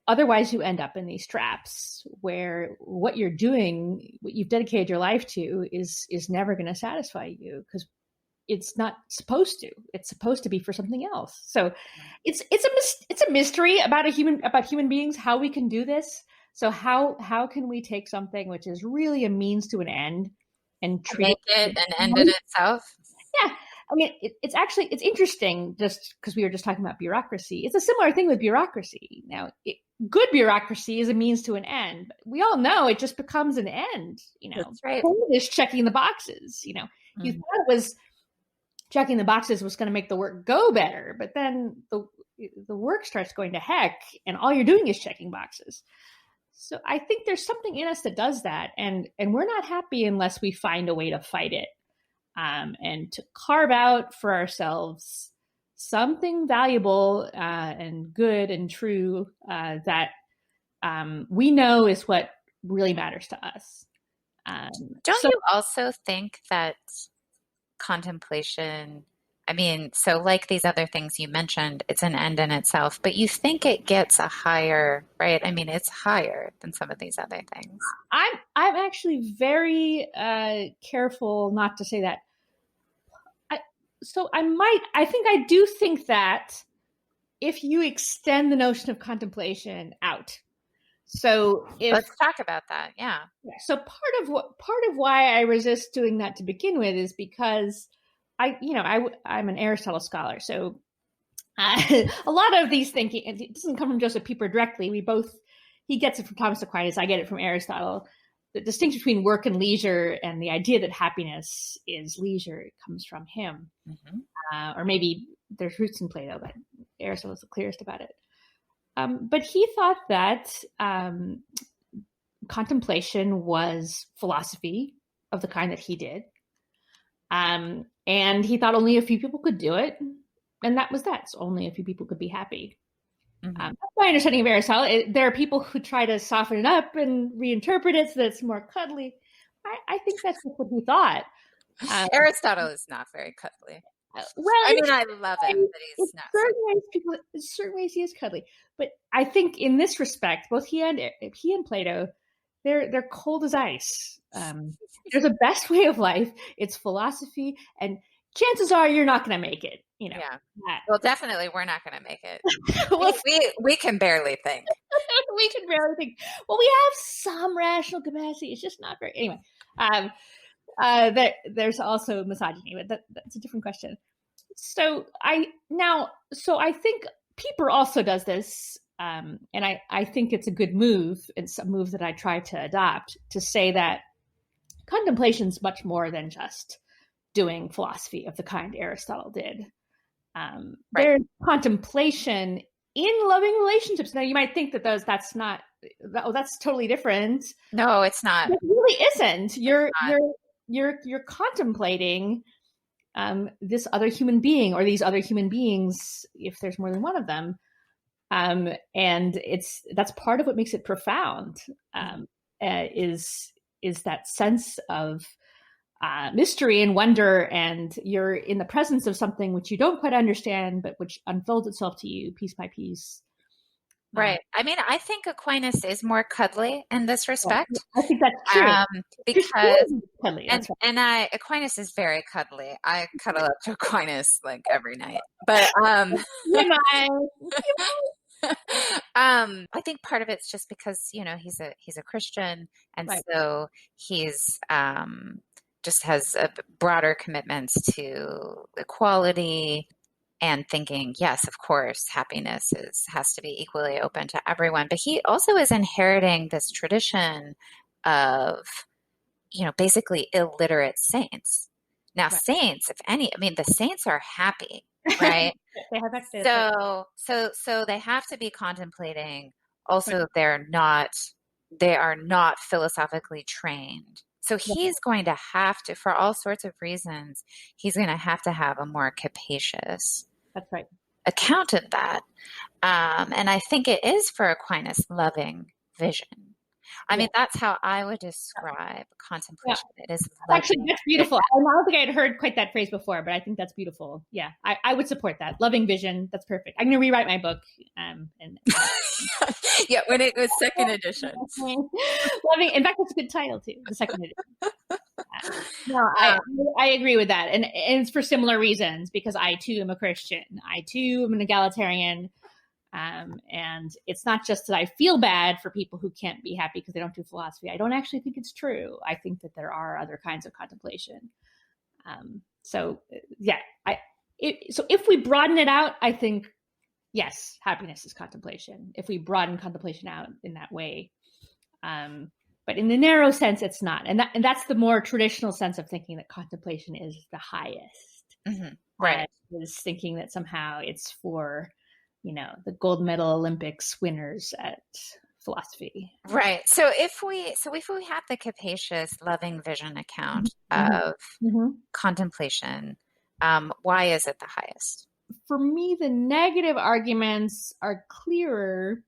otherwise you end up in these traps where what you're doing, what you've dedicated your life to is never going to satisfy you because it's not supposed to. It's supposed to be for something else. So it's a mystery about human beings, how we can do this. So how can we take something which is really a means to an end and treat make it an end in itself? Yeah. I mean, it's interesting just because we were just talking about bureaucracy. It's a similar thing with bureaucracy. Now, good bureaucracy is a means to an end. But we all know it just becomes an end. That's right. Is checking the boxes. You thought it was checking the boxes was going to make the work go better, but then the work starts going to heck, and all you're doing is checking boxes. So I think there's something in us that does that, and we're not happy unless we find a way to fight it. And to carve out for ourselves something valuable and good and true that we know is what really matters to us. Don't you also think that contemplation, I mean, so like these other things you mentioned, it's an end in itself, but you think it gets a higher, right? I mean, it's higher than some of these other things. I'm actually very careful not to say that. I do think that if you extend the notion of contemplation out, let's talk about that. Yeah. So part of why I resist doing that to begin with is because I'm an Aristotle scholar. So a lot of these thinking, it doesn't come from Joseph Pieper directly. He gets it from Thomas Aquinas. I get it from Aristotle. The distinction between work and leisure and the idea that happiness is leisure, it comes from him. Mm-hmm. Or maybe there's roots in Plato, but Aristotle's the clearest about it. But he thought that contemplation was philosophy of the kind that he did. And he thought only a few people could do it. And that was that. So only a few people could be happy. Mm-hmm. That's my understanding of Aristotle. There are people who try to soften it up and reinterpret it so that it's more cuddly. I think that's what he thought. Aristotle is not very cuddly. Well, I mean, I love him, but he's not. In certain ways, he is cuddly. But I think in this respect, both he and Plato, they're cold as ice. There's a best way of life. It's philosophy, and chances are you're not going to make it. Yeah. Well, definitely, we're not going to make it. we can barely think. We can barely think. Well, we have some rational capacity. It's just not very. Anyway, there's also misogyny, but that's a different question. So I think Pieper also does this, and I think it's a good move. It's a move that I try to adopt, to say that contemplation is much more than just doing philosophy of the kind Aristotle did. Right. There's contemplation in loving relationships. Now you might think that that's totally different. No, it's not. It really isn't. You're contemplating this other human being or these other human beings, if there's more than one of them. And that's part of what makes it profound, is that sense of mystery and wonder, and you're in the presence of something which you don't quite understand, but which unfolds itself to you piece by piece. Right. I mean, I think Aquinas is more cuddly in this respect. I think that's true. Because Aquinas is very cuddly. I cuddle up to Aquinas like every night. But I think part of it's just because he's a Christian, and right. So he's just has a broader commitments to equality and thinking, yes, of course, happiness has to be equally open to everyone. But he also is inheriting this tradition of, basically illiterate saints. Now, right. Saints, if any, I mean, the saints are happy, right? They have so they have to be contemplating. Also, right. They are not philosophically trained. So he's going to have to, for all sorts of reasons, he's going to have a more capacious account of that. And I think it is for Aquinas loving vision. I Yeah. mean, that's how I would describe contemplation. It is Actually, loving that's beautiful. vision. I don't think I had heard quite that phrase before, but I think that's beautiful. Yeah, I would support that. Loving vision. That's perfect. I'm going to rewrite my book. And Yeah, when it was second edition. loving. In fact, that's a good title too. The second edition. No, I agree with that, and it's for similar reasons, because I too am a Christian. I too am an egalitarian. And it's not just that I feel bad for people who can't be happy because they don't do philosophy. I don't actually think it's true. I think that there are other kinds of contemplation. So if we broaden it out, I think, yes, happiness is contemplation. If we broaden contemplation out in that way. But in the narrow sense, it's not. And that's the more traditional sense of thinking that contemplation is the highest. Mm-hmm. Right. Is thinking that somehow it's for, the gold medal Olympics winners at philosophy. Right. So if we have the capacious, loving vision account of contemplation, why is it the highest? For me, the negative arguments are clearer.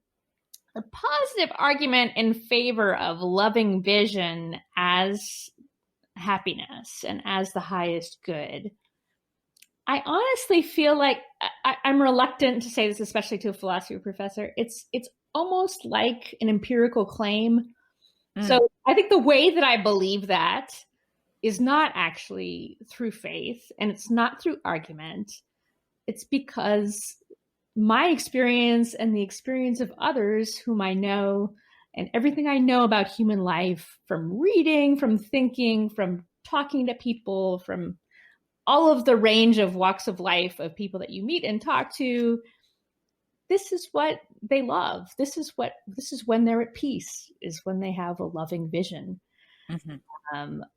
The positive argument in favor of loving vision as happiness and as the highest good, I honestly feel like I'm reluctant to say this, especially to a philosophy professor. It's almost like an empirical claim. So I think the way that I believe that is not actually through faith, and it's not through argument. It's because my experience and the experience of others whom I know, and everything I know about human life, from reading, from thinking, from talking to people, from all of the range of walks of life of people that you meet and talk to, this is what they love. This is when they're at peace, is when they have a loving vision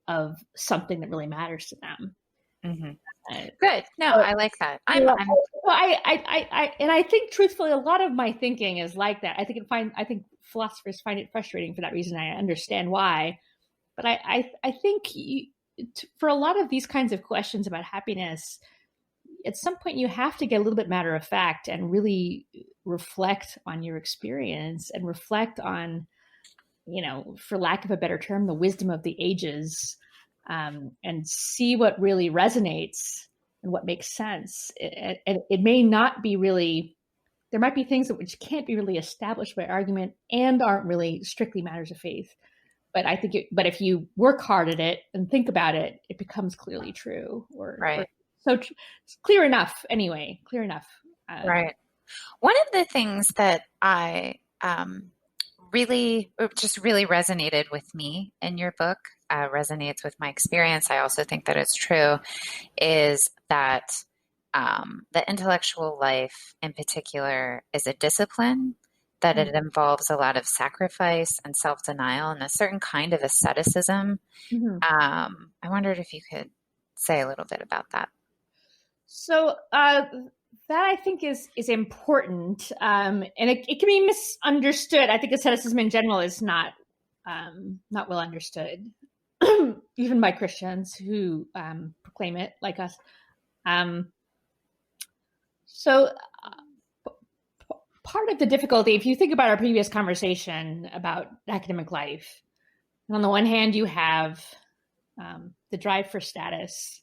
of something that really matters to them. Good. No, I like that. I think truthfully, a lot of my thinking is like that. I think philosophers find it frustrating for that reason. I understand why, but I think for a lot of these kinds of questions about happiness, at some point you have to get a little bit matter of fact and really reflect on your experience and reflect on, for lack of a better term, the wisdom of the ages, and see what really resonates and what makes sense. It may not be really, there might be things which can't be really established by argument and aren't really strictly matters of faith. But I think, but if you work hard at it and think about it, it becomes clearly true. So clear enough, anyway. Clear enough. Right. One of the things that I really resonated with me in your book, resonates with my experience, I also think that it's true, is that the intellectual life in particular is a discipline, that it involves a lot of sacrifice and self-denial and a certain kind of asceticism. I wondered if you could say a little bit about that. So that I think is important, and it can be misunderstood. I think asceticism in general is not well understood, even by Christians who proclaim it like us. Part of the difficulty, if you think about our previous conversation about academic life, on the one hand, you have the drive for status,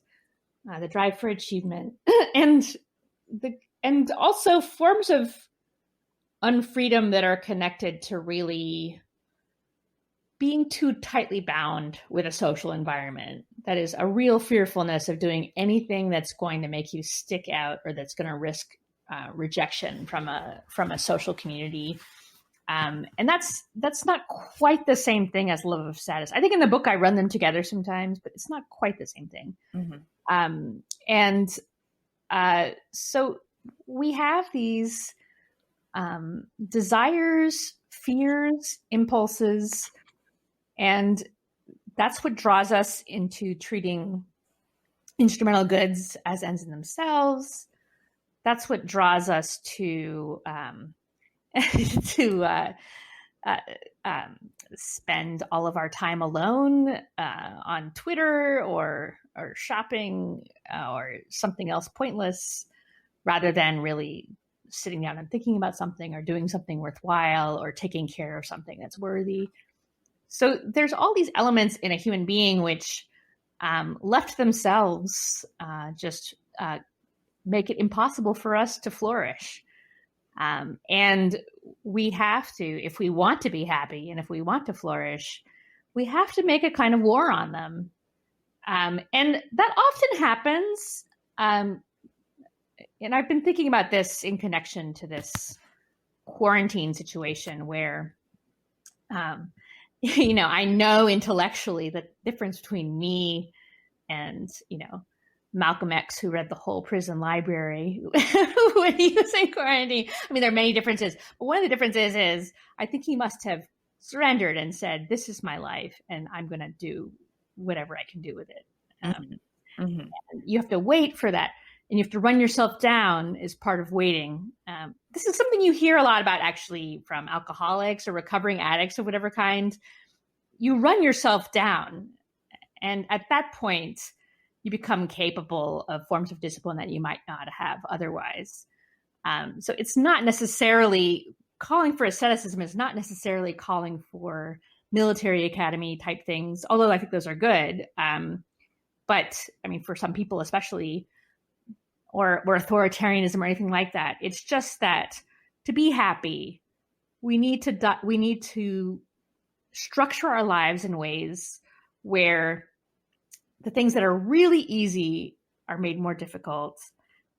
the drive for achievement, and also forms of unfreedom that are connected to really being too tightly bound with a social environment. That is a real fearfulness of doing anything that's going to make you stick out or that's going to risk rejection from a social community. And that's not quite the same thing as love of status. I think in the book I run them together sometimes, but it's not quite the same thing. So we have these desires, fears, impulses, and that's what draws us into treating instrumental goods as ends in themselves. That's what draws us to spend all of our time alone on Twitter or shopping or something else pointless, rather than really sitting down and thinking about something or doing something worthwhile or taking care of something that's worthy. So there's all these elements in a human being which left themselves just make it impossible for us to flourish. And we have to, if we want to be happy and if we want to flourish, we have to make a kind of war on them. And that often happens. And I've been thinking about this in connection to this quarantine situation where, I know intellectually the difference between me and, Malcolm X, who read the whole prison library when he was in quarantine. I mean, there are many differences, but one of the differences is I think he must have surrendered and said, this is my life and I'm going to do whatever I can do with it. Mm-hmm. You have to wait for that. And you have to run yourself down as part of waiting. This is something you hear a lot about actually from alcoholics or recovering addicts of whatever kind. You run yourself down. And at that point, you become capable of forms of discipline that you might not have otherwise. So it's not necessarily calling for asceticism. It's not necessarily calling for military academy type things, although I think those are good. But I mean, for some people, especially, or authoritarianism or anything like that, it's just that to be happy, we need to structure our lives in ways where the things that are really easy are made more difficult,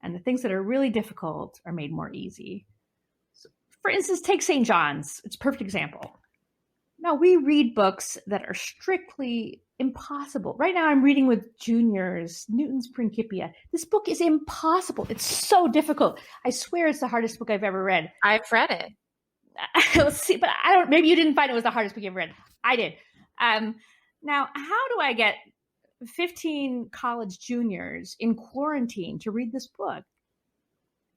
and the things that are really difficult are made more easy. So, for instance, take St. John's. It's a perfect example. Now, we read books that are strictly impossible. Right now, I'm reading with juniors Newton's Principia. This book is impossible. It's so difficult. I swear it's the hardest book I've ever read. I've read it. Let's see, but I don't. Maybe you didn't find it was the hardest book you ever read. I did. Now, how do I get 15 college juniors in quarantine to read this book?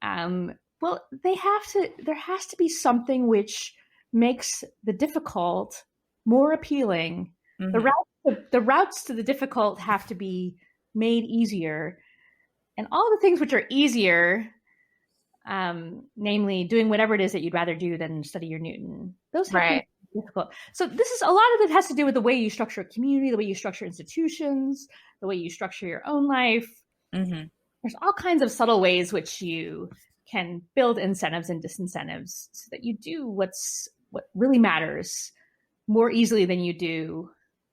Well, there has to be something which makes the difficult more appealing. Mm-hmm. The routes to the difficult have to be made easier. And all the things which are easier, namely doing whatever it is that you'd rather do than study your Newton, those have to be difficult. So this is a lot of it has to do with the way you structure a community, the way you structure institutions, the way you structure your own life. Mm-hmm. There's all kinds of subtle ways which you can build incentives and disincentives so that you do what really matters more easily than you do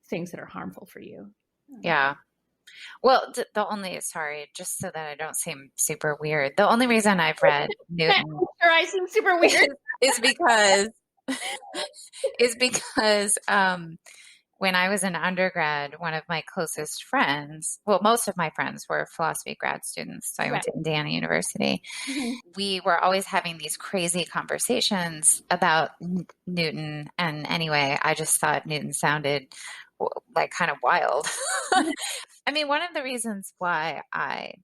things that are harmful for you. Yeah. Well, sorry, just so that I don't seem super weird. The only reason I've read Newton sure I seem super weird is because when I was an undergrad, one of my closest friends, well, most of my friends were philosophy grad students. So I went to Indiana University. Mm-hmm. We were always having these crazy conversations about Newton. And anyway, I just thought Newton sounded like kind of wild. I mean, one of the reasons why I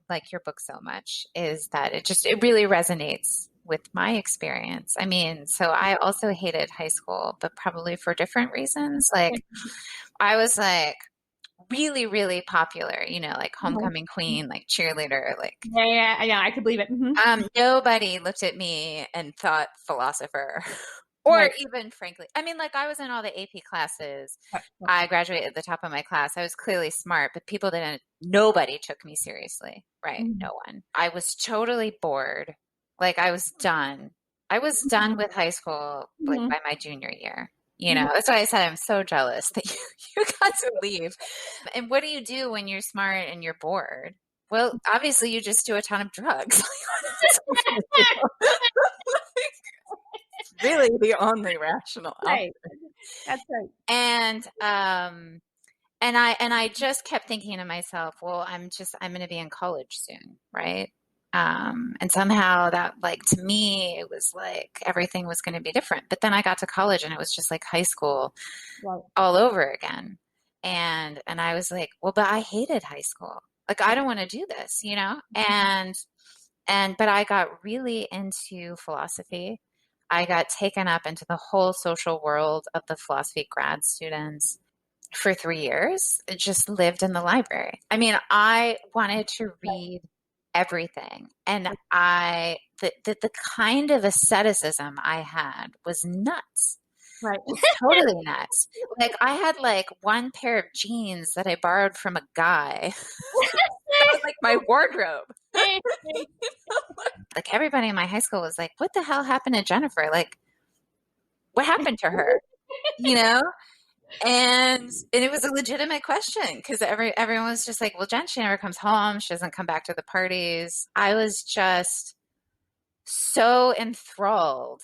like your book so much is that it really resonates with my experience. I mean, so I also hated high school, but probably for different reasons. Like I was like really, really popular, like homecoming queen, like cheerleader, like yeah, I could believe it. Mm-hmm. Nobody looked at me and thought philosopher. Or even frankly, I mean, like I was in all the AP classes. I graduated at the top of my class. I was clearly smart, but nobody took me seriously, right? Mm-hmm. No one. I was totally bored. Like I was done. I was done with high school like by my junior year. That's why I said I'm so jealous that you got to leave. And what do you do when you're smart and you're bored? Well, obviously you just do a ton of drugs. Really the only rational right. That's right. And I just kept thinking to myself, well, I'm going to be in college soon, right? And somehow that, like, to me, it was like everything was going to be different. But then I got to college and it was just like high school all over again. And I was like, well, but I hated high school. Like, I don't want to do this, but I got really into philosophy. I got taken up into the whole social world of the philosophy grad students for 3 years. I just lived in the library. I mean, I wanted to read everything. And the kind of asceticism I had was nuts. Right. It's totally nuts. Like I had like one pair of jeans that I borrowed from a guy. That was like my wardrobe. Like everybody in my high school was like, what the hell happened to Jennifer? Like, what happened to her? You know? And it was a legitimate question because everyone was just like, well, Jen, she never comes home. She doesn't come back to the parties. I was just so enthralled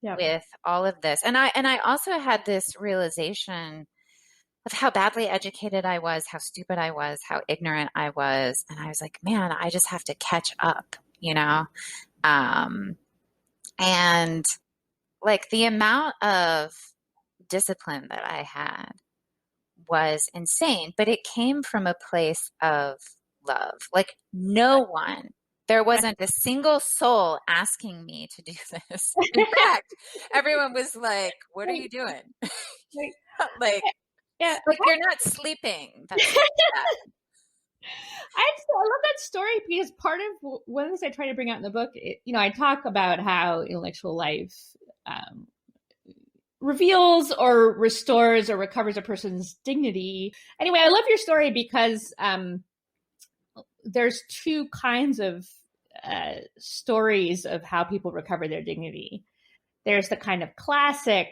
with all of this. And I also had this realization of how badly educated I was, how stupid I was, how ignorant I was. And I was like, man, I just have to catch up, you know? And like the amount of discipline that I had was insane, but it came from a place of love. Like no one, there wasn't a single soul asking me to do this. In fact, everyone was like, what are you doing? Like, like you're not sleeping. That's I love that story because part of one of the things I try to bring out in the book, I talk about how intellectual life reveals or restores or recovers a person's dignity. Anyway, I love your story because there's two kinds of stories of how people recover their dignity. There's the kind of classic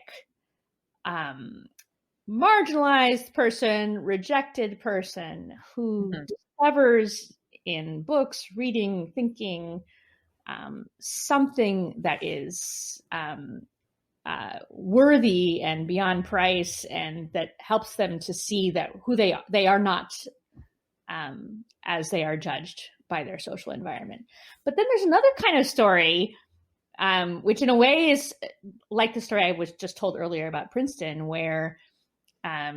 marginalized person, rejected person who discovers in books, reading, thinking, something that is worthy and beyond price, and that helps them to see that who they are not as they are judged by their social environment. But then there's another kind of story, which in a way is like the story I was just told earlier about Princeton, where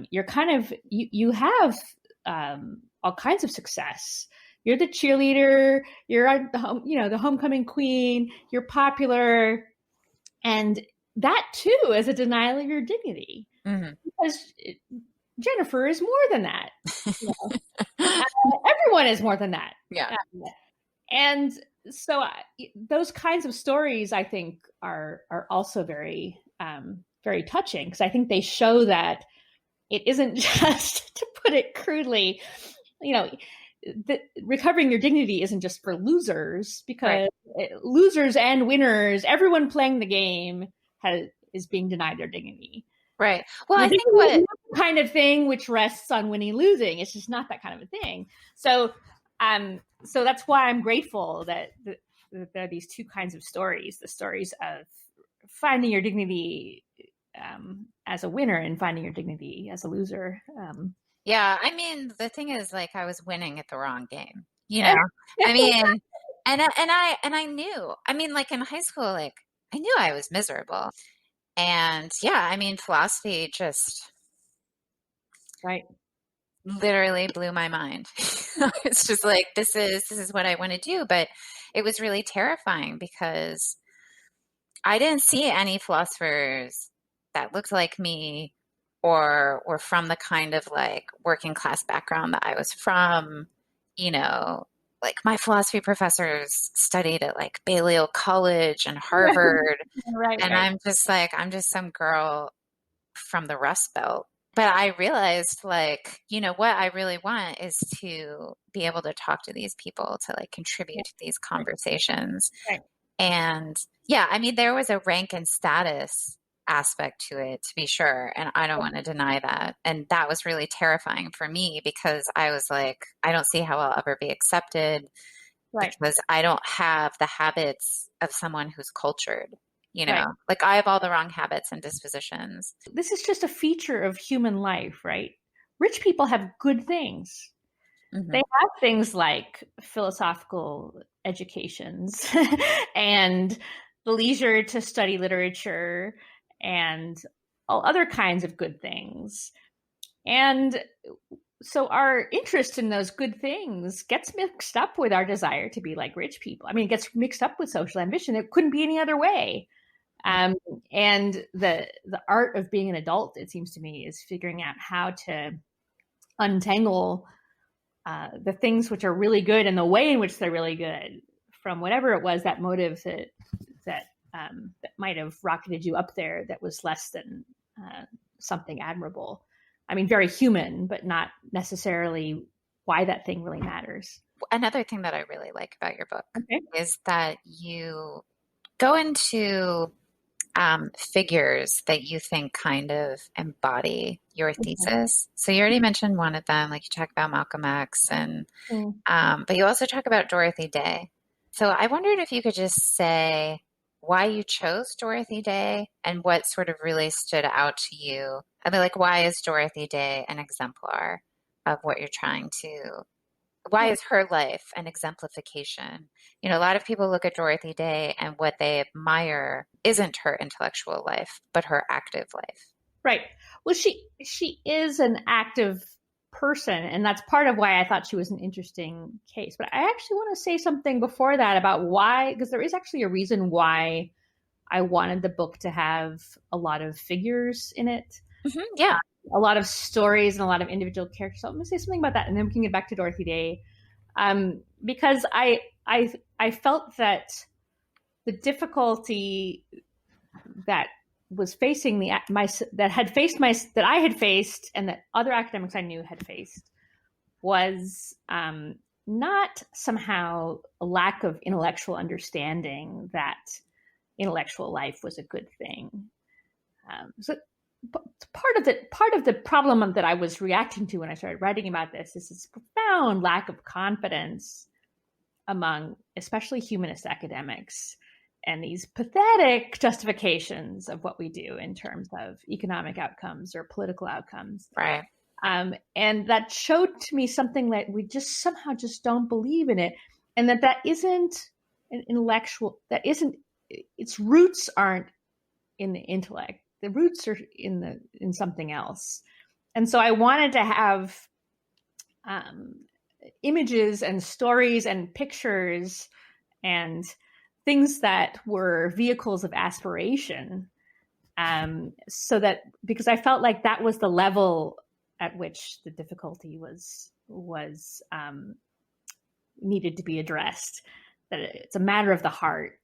you're kind of, you have all kinds of success. You're the cheerleader, you're the homecoming queen, you're popular. And that too is a denial of your dignity, because Jennifer is more than that. Everyone is more than that. Yeah. And so those kinds of stories, I think, are also very, very touching, because I think they show that it isn't just, to put it crudely, recovering your dignity isn't just for losers, because losers and winners, everyone playing the game is being denied their dignity. Right. Well, I think what kind of thing which rests on winning, losing, it's just not that kind of a thing. So that's why I'm grateful that there are these two kinds of stories: the stories of finding your dignity as a winner and finding your dignity as a loser. Yeah, I mean, the thing is, like, I was winning at the wrong game, I mean, and I knew, I mean, like in high school, like I knew I was miserable, and yeah, I mean, philosophy just literally blew my mind. It's just like, this is what I want to do, but it was really terrifying because I didn't see any philosophers that looked like me, or from the kind of like working class background that I was from. Like my philosophy professors studied at like Balliol College and Harvard. And I'm just like, I'm just some girl from the Rust Belt. But I realized, like, what I really want is to be able to talk to these people, to like contribute to these conversations. And yeah, I mean, there was a rank and status aspect to it, to be sure, and I don't want to deny that. And that was really terrifying for me, because I was like, I don't see how I'll ever be accepted, because I don't have the habits of someone who's cultured, like I have all the wrong habits and dispositions. This is just a feature of human life, right? Rich people have good things. They have things like philosophical educations and the leisure to study literature and all other kinds of good things. And so our interest in those good things gets mixed up with our desire to be like rich people. I mean, it gets mixed up with social ambition. It couldn't be any other way. And the art of being an adult, it seems to me, is figuring out how to untangle the things which are really good and the way in which they're really good from whatever it was, that motive that might have rocketed you up there, that was less than something admirable. I mean, very human, but not necessarily why that thing really matters. Another thing that I really like about your book is that you go into figures that you think kind of embody your thesis. So you already mentioned one of them, like you talk about Malcolm X, and but you also talk about Dorothy Day. So I wondered if you could just say why you chose Dorothy Day and what sort of really stood out to you. I mean, like, why is Dorothy Day an exemplar of what you're trying to? Why is her life an exemplification? You know, a lot of people look at Dorothy Day and what they admire isn't her intellectual life, but her active life. Right. Well, she is an active person, and that's part of why I thought she was an interesting case. But I actually want to say something before that about why, because there is actually a reason why I wanted the book to have a lot of figures in it. Mm-hmm, yeah. A lot of stories and a lot of individual characters. So I'm going to say something about that, and then we can get back to Dorothy Day, because I felt that the difficulty that was facing that I had faced, and that other academics I knew had faced, was not somehow a lack of intellectual understanding that intellectual life was a good thing. So part of the problem that I was reacting to when I started writing about this is this profound lack of confidence among especially humanist academics, and these pathetic justifications of what we do in terms of economic outcomes or political outcomes. Right. And that showed to me something that we just somehow just don't believe in it, and that isn't an intellectual, its roots aren't in the intellect. The roots are in something else. And so I wanted to have images and stories and pictures and things that were vehicles of aspiration, so that, because I felt like that was the level at which the difficulty was needed to be addressed. That it's a matter of the heart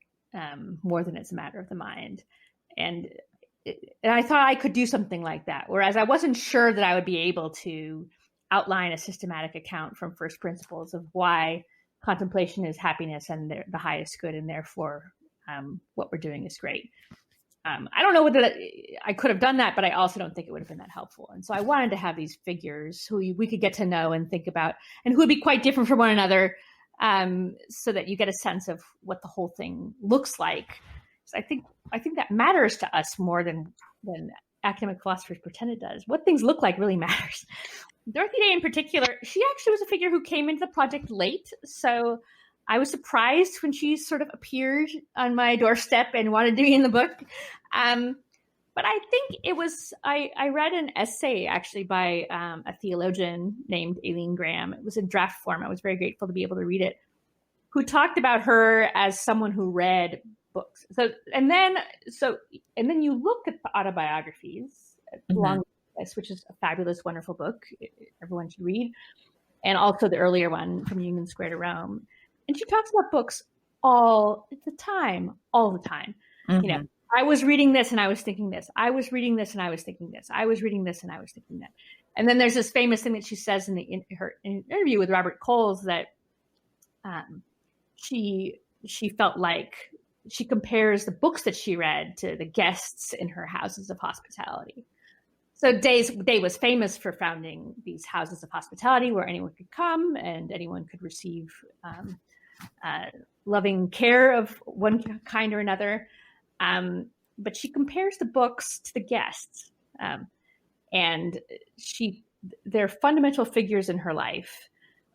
more than it's a matter of the mind. And I thought I could do something like that, whereas I wasn't sure that I would be able to outline a systematic account from first principles of why contemplation is happiness and the highest good, and therefore what we're doing is great. I don't know whether I could have done that, but I also don't think it would have been that helpful. And so I wanted to have these figures who we could get to know and think about, and who would be quite different from one another, so that you get a sense of what the whole thing looks like. So I think that matters to us more than academic philosophers pretend it does. What things look like really matters. Dorothy Day in particular, she actually was a figure who came into the project late. So I was surprised when she sort of appeared on my doorstep and wanted to be in the book. But I think it was, I read an essay actually by a theologian named Aileen Graham. It was in draft form. I was very grateful to be able to read it, who talked about her as someone who read books. And then you look at the autobiographies, Long List, which is a fabulous, wonderful book everyone should read, and also the earlier one, From Union Square to Rome. And she talks about books all the time. Mm-hmm. You know, I was reading this and I was thinking this. I was reading this and I was thinking this. I was reading this and I was thinking that. And then there's this famous thing that she says in her interview with Robert Coles, that she felt like she compares the books that she read to the guests in her houses of hospitality. So Day was famous for founding these houses of hospitality where anyone could come and anyone could receive loving care of one kind or another. But she compares the books to the guests, and they're fundamental figures in her life.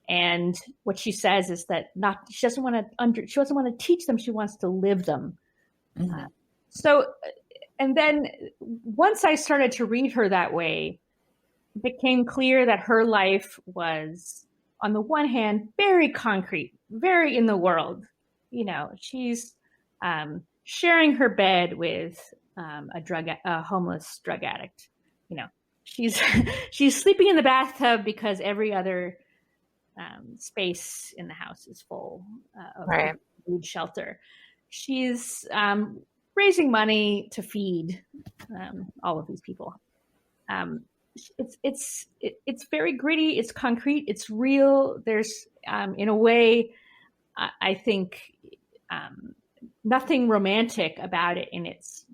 And what she says is that she doesn't want to teach them; she wants to live them. Mm-hmm. And then once I started to read her that way, it became clear that her life was, on the one hand, very concrete, very in the world. You know, she's sharing her bed with a homeless drug addict. You know, she's sleeping in the bathtub because every other space in the house is full of food shelter. She's raising money to feed all of these people. It's very gritty. It's concrete. It's real. There's, in a way, I think, nothing romantic about it in its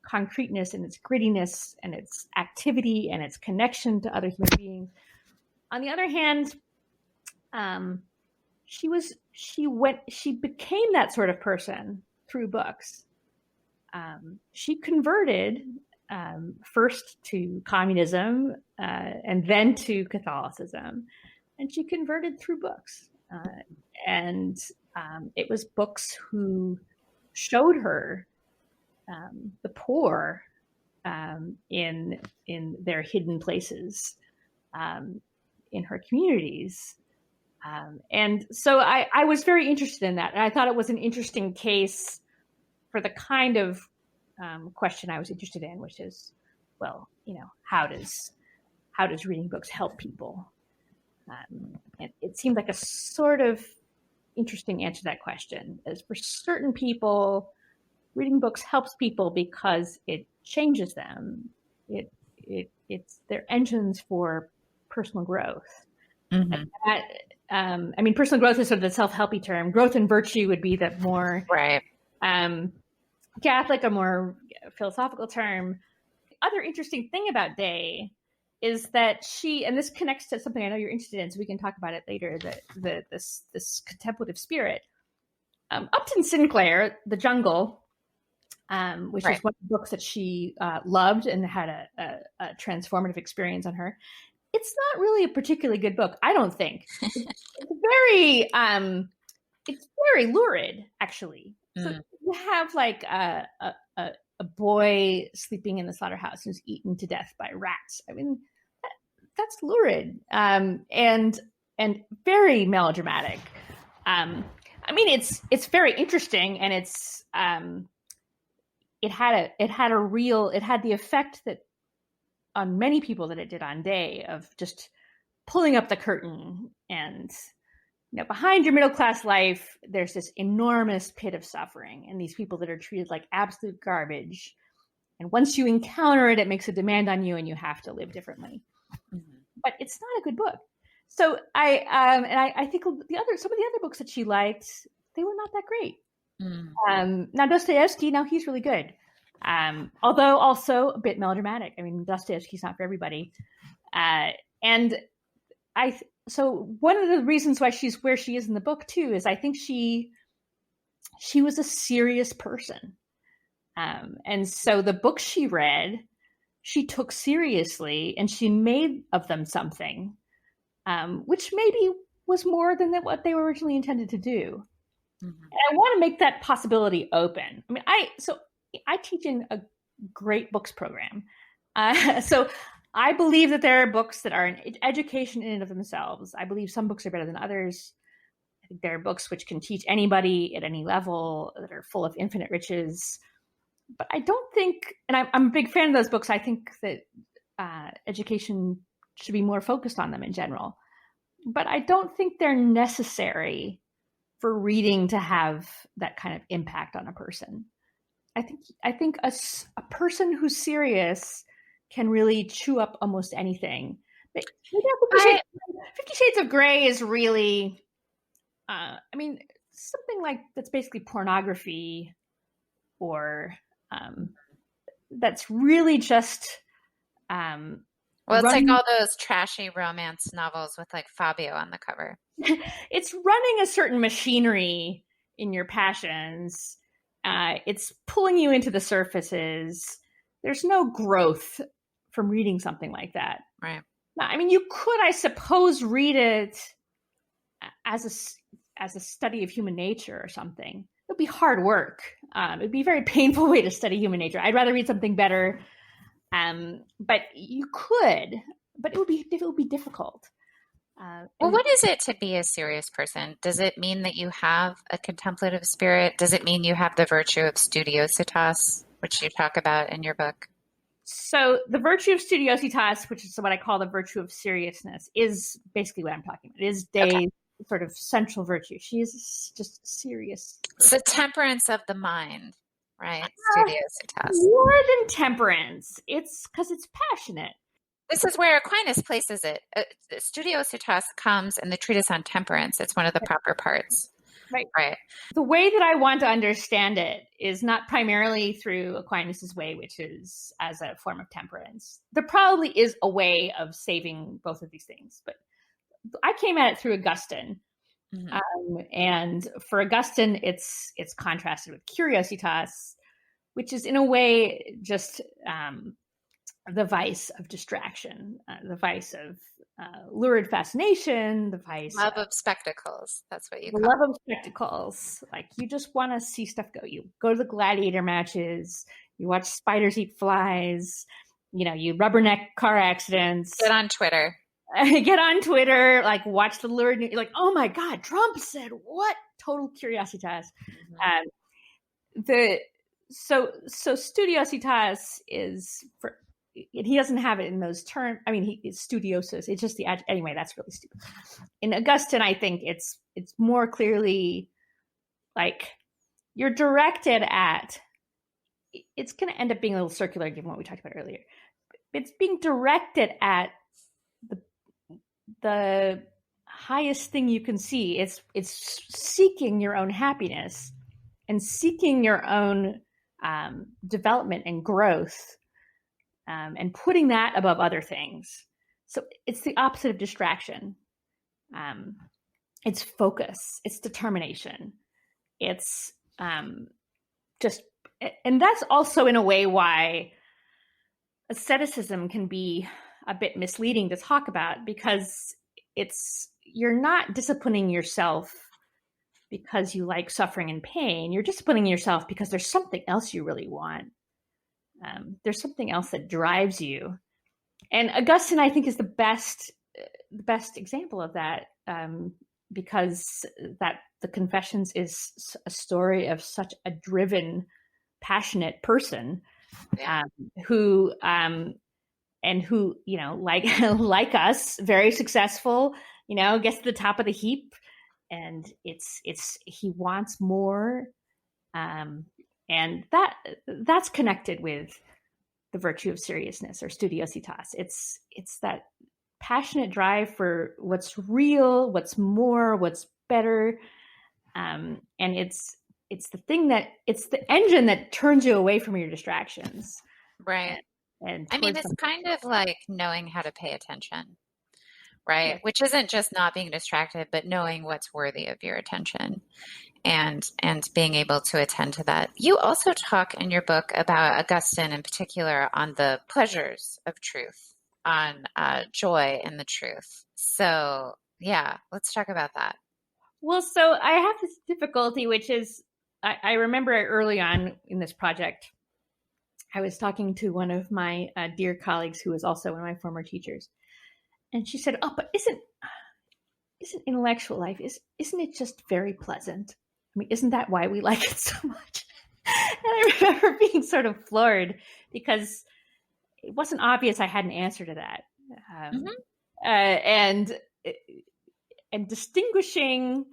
concreteness and its grittiness and its activity and its connection to other human beings. On the other hand, she became that sort of person through books. She converted first to communism and then to Catholicism, and she converted through books. And it was books who showed her the poor in their hidden places, in her communities. And so I was very interested in that. And I thought it was an interesting case for the kind of question I was interested in, which is, well, how does reading books help people? And it seemed like a sort of interesting answer to that question. As for certain people, reading books helps people because it changes them. It's their engines for personal growth. Mm-hmm. And that, personal growth is sort of the self-helpy term. Growth and virtue would be the more right. Catholic, a more philosophical term. Other interesting thing about Day is that she, and this connects to something I know you're interested in, so we can talk about it later, this contemplative spirit. Upton Sinclair, The Jungle, which is one of the books that she loved and had a transformative experience on her. It's not really a particularly good book, I don't think. It's very lurid, actually. So you have like a boy sleeping in the slaughterhouse who's eaten to death by rats. I mean, that's lurid and very melodramatic. It's very interesting, and it had the effect that on many people that it did on Day, of just pulling up the curtain, and behind your middle class life, there's this enormous pit of suffering, and these people that are treated like absolute garbage. And once you encounter it, it makes a demand on you, and you have to live differently. Mm-hmm. But it's not a good book. So I think some of the other books that she liked, they were not that great. Mm. Now Dostoevsky, he's really good. Although also a bit melodramatic. I mean, Dostoevsky's not for everybody. So one of the reasons why she's where she is in the book too is I think she was a serious person. And so the books she read, she took seriously, and she made of them something, which maybe was more than what they were originally intended to do. Mm-hmm. And I want to make that possibility open. I mean, I teach in a great books program. So I believe that there are books that are an education in and of themselves. I believe some books are better than others. I think there are books which can teach anybody at any level, that are full of infinite riches. But I don't think, and I'm a big fan of those books, I think that education should be more focused on them in general. But I don't think they're necessary for reading to have that kind of impact on a person. I think a person who's serious can really chew up almost anything. But 50 Shades of Grey is really, something like that's basically pornography, or that's really just. It's like all those trashy romance novels with like Fabio on the cover. It's running a certain machinery in your passions. It's pulling you into the surfaces. There's no growth from reading something like that. Right. I mean, you could, I suppose, read it as a study of human nature or something. It would be hard work. It would be a very painful way to study human nature. I'd rather read something better. But you could, but it would be difficult. What is it to be a serious person? Does it mean that you have a contemplative spirit? Does it mean you have the virtue of studiositas, which you talk about in your book? So the virtue of studiositas, which is what I call the virtue of seriousness, is basically what I'm talking about. It is Day's sort of central virtue. She is just serious. It's the temperance of the mind. right? Studiositas. More than temperance. It's because it's passionate. This is where Aquinas places it. Studiositas comes in the treatise on temperance. It's one of the proper parts. Right. Right. The way that I want to understand it is not primarily through Aquinas' way, which is as a form of temperance. There probably is a way of saving both of these things, but I came at it through Augustine. And for Augustine, it's contrasted with curiositas, which is in a way just the vice of distraction, the vice of lurid fascination, the vice love of spectacles. That's what you call love of spectacles. Like you just want to see stuff go. You go to the gladiator matches, you watch spiders eat flies, you rubberneck car accidents. Get on Twitter. Like watch the lurid. You're like, oh my God, Trump said what? Total curiositas. So studiositas is for. He doesn't have it in those terms. I mean, it's studiosus. It's just anyway. That's really stupid. In Augustine, I think it's more clearly like you're directed at. It's going to end up being a little circular, given what we talked about earlier. It's being directed at the highest thing you can see. It's seeking your own happiness and seeking your own development and growth. And putting that above other things. So it's the opposite of distraction. It's focus. It's determination. It's just, and that's also in a way why asceticism can be a bit misleading to talk about, because you're not disciplining yourself because you like suffering and pain. You're disciplining yourself because there's something else you really want. There's something else that drives you. And Augustine, I think, is the best example of that, because that the Confessions is a story of such a driven, passionate person, who like us, very successful, gets to the top of the heap, and he wants more. And that's connected with the virtue of seriousness, or studiositas. It's that passionate drive for what's real, what's more, what's better, and it's the engine that turns you away from your distractions. Right. And I mean, it's kind of like knowing how to pay attention, right? Yeah. Which isn't just not being distracted, but knowing what's worthy of your attention. And being able to attend to that. You also talk in your book about Augustine in particular on the pleasures of truth, on joy in the truth. So yeah, let's talk about that. Well, so I have this difficulty, which is I remember early on in this project, I was talking to one of my dear colleagues who was also one of my former teachers, and she said, "Oh, but isn't intellectual life isn't it just very pleasant? I mean, isn't that why we like it so much?" And I remember being sort of floored, because it wasn't obvious I had an answer to that. And distinguishing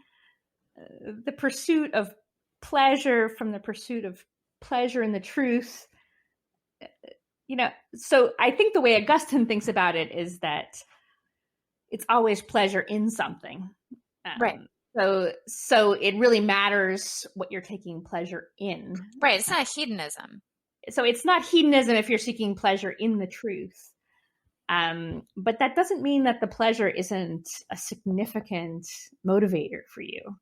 the pursuit of pleasure from the pursuit of pleasure in the truth. So I think the way Augustine thinks about it is that it's always pleasure in something. Right. So it really matters what you're taking pleasure in. Right. It's not hedonism. So it's not hedonism if you're seeking pleasure in the truth. But that doesn't mean that the pleasure isn't a significant motivator for you.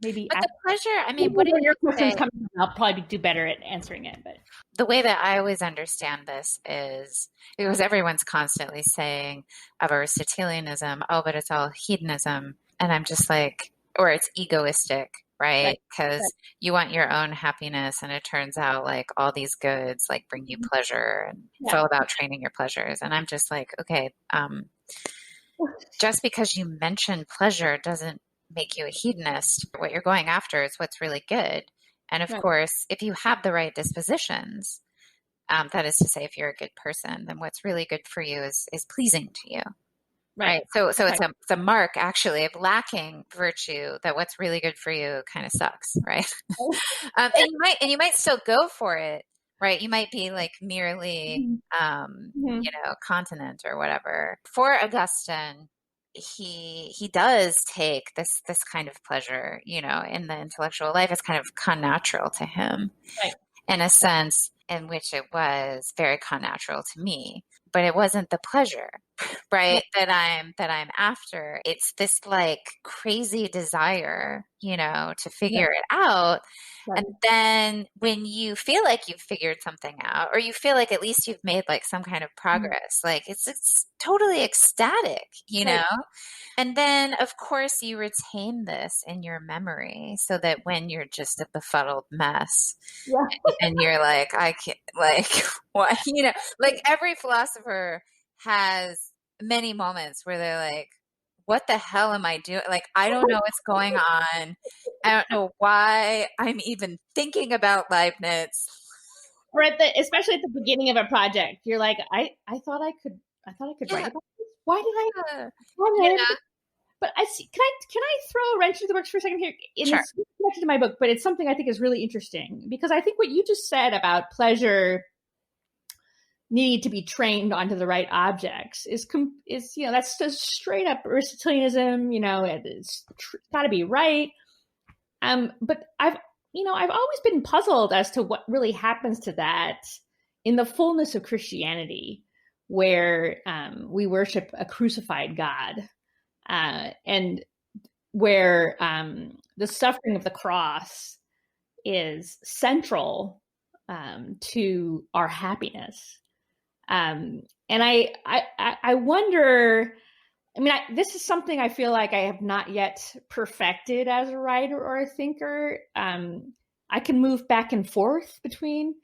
Maybe. But the pleasure, I mean, what do your questions come? I'll probably do better at answering it. But the way that I always understand this is because everyone's constantly saying of Aristotelianism, oh, but it's all hedonism. And I'm just like, or it's egoistic, right? Because you want your own happiness, and it turns out like all these goods like bring you pleasure, and it's all about training your pleasures. And I'm just like, okay, just because you mention pleasure doesn't make you a hedonist. What you're going after is what's really good. And of course, if you have the right dispositions, that is to say, if you're a good person, then what's really good for you is pleasing to you. Right. So it's a mark actually of lacking virtue, that what's really good for you kind of sucks, right? And you might still go for it, right? You might be like merely continent or whatever. For Augustine, he does take this kind of pleasure, in the intellectual life. It's kind of connatural to him. Right. In a sense in which it was very connatural to me, but it wasn't the pleasure, right? That I'm after. It's this like crazy desire, to figure it out. And then when you feel like you've figured something out, or you feel like at least you've made like some kind of progress, like it's totally ecstatic, And then, of course, you retain this in your memory so that when you're just a befuddled mess and you're like, I can't, like, what, like every philosopher has many moments where they're like, what the hell am I doing? Like, I don't know what's going on. I don't know why I'm even thinking about Leibniz. Or especially at the beginning of a project, you're like, I thought I could write about this. Why did I? But I see. Can I throw a wrench into the works for a second here? It's connected to my book, but it's something I think is really interesting, because I think what you just said about pleasure needing to be trained onto the right objects is that's just straight up Aristotelianism. It's got to be right. But I've always been puzzled as to what really happens to that in the fullness of Christianity, where we worship a crucified God, and where the suffering of the cross is central to our happiness. And I wonder, this is something I feel like I have not yet perfected as a writer or a thinker. I can move back and forth between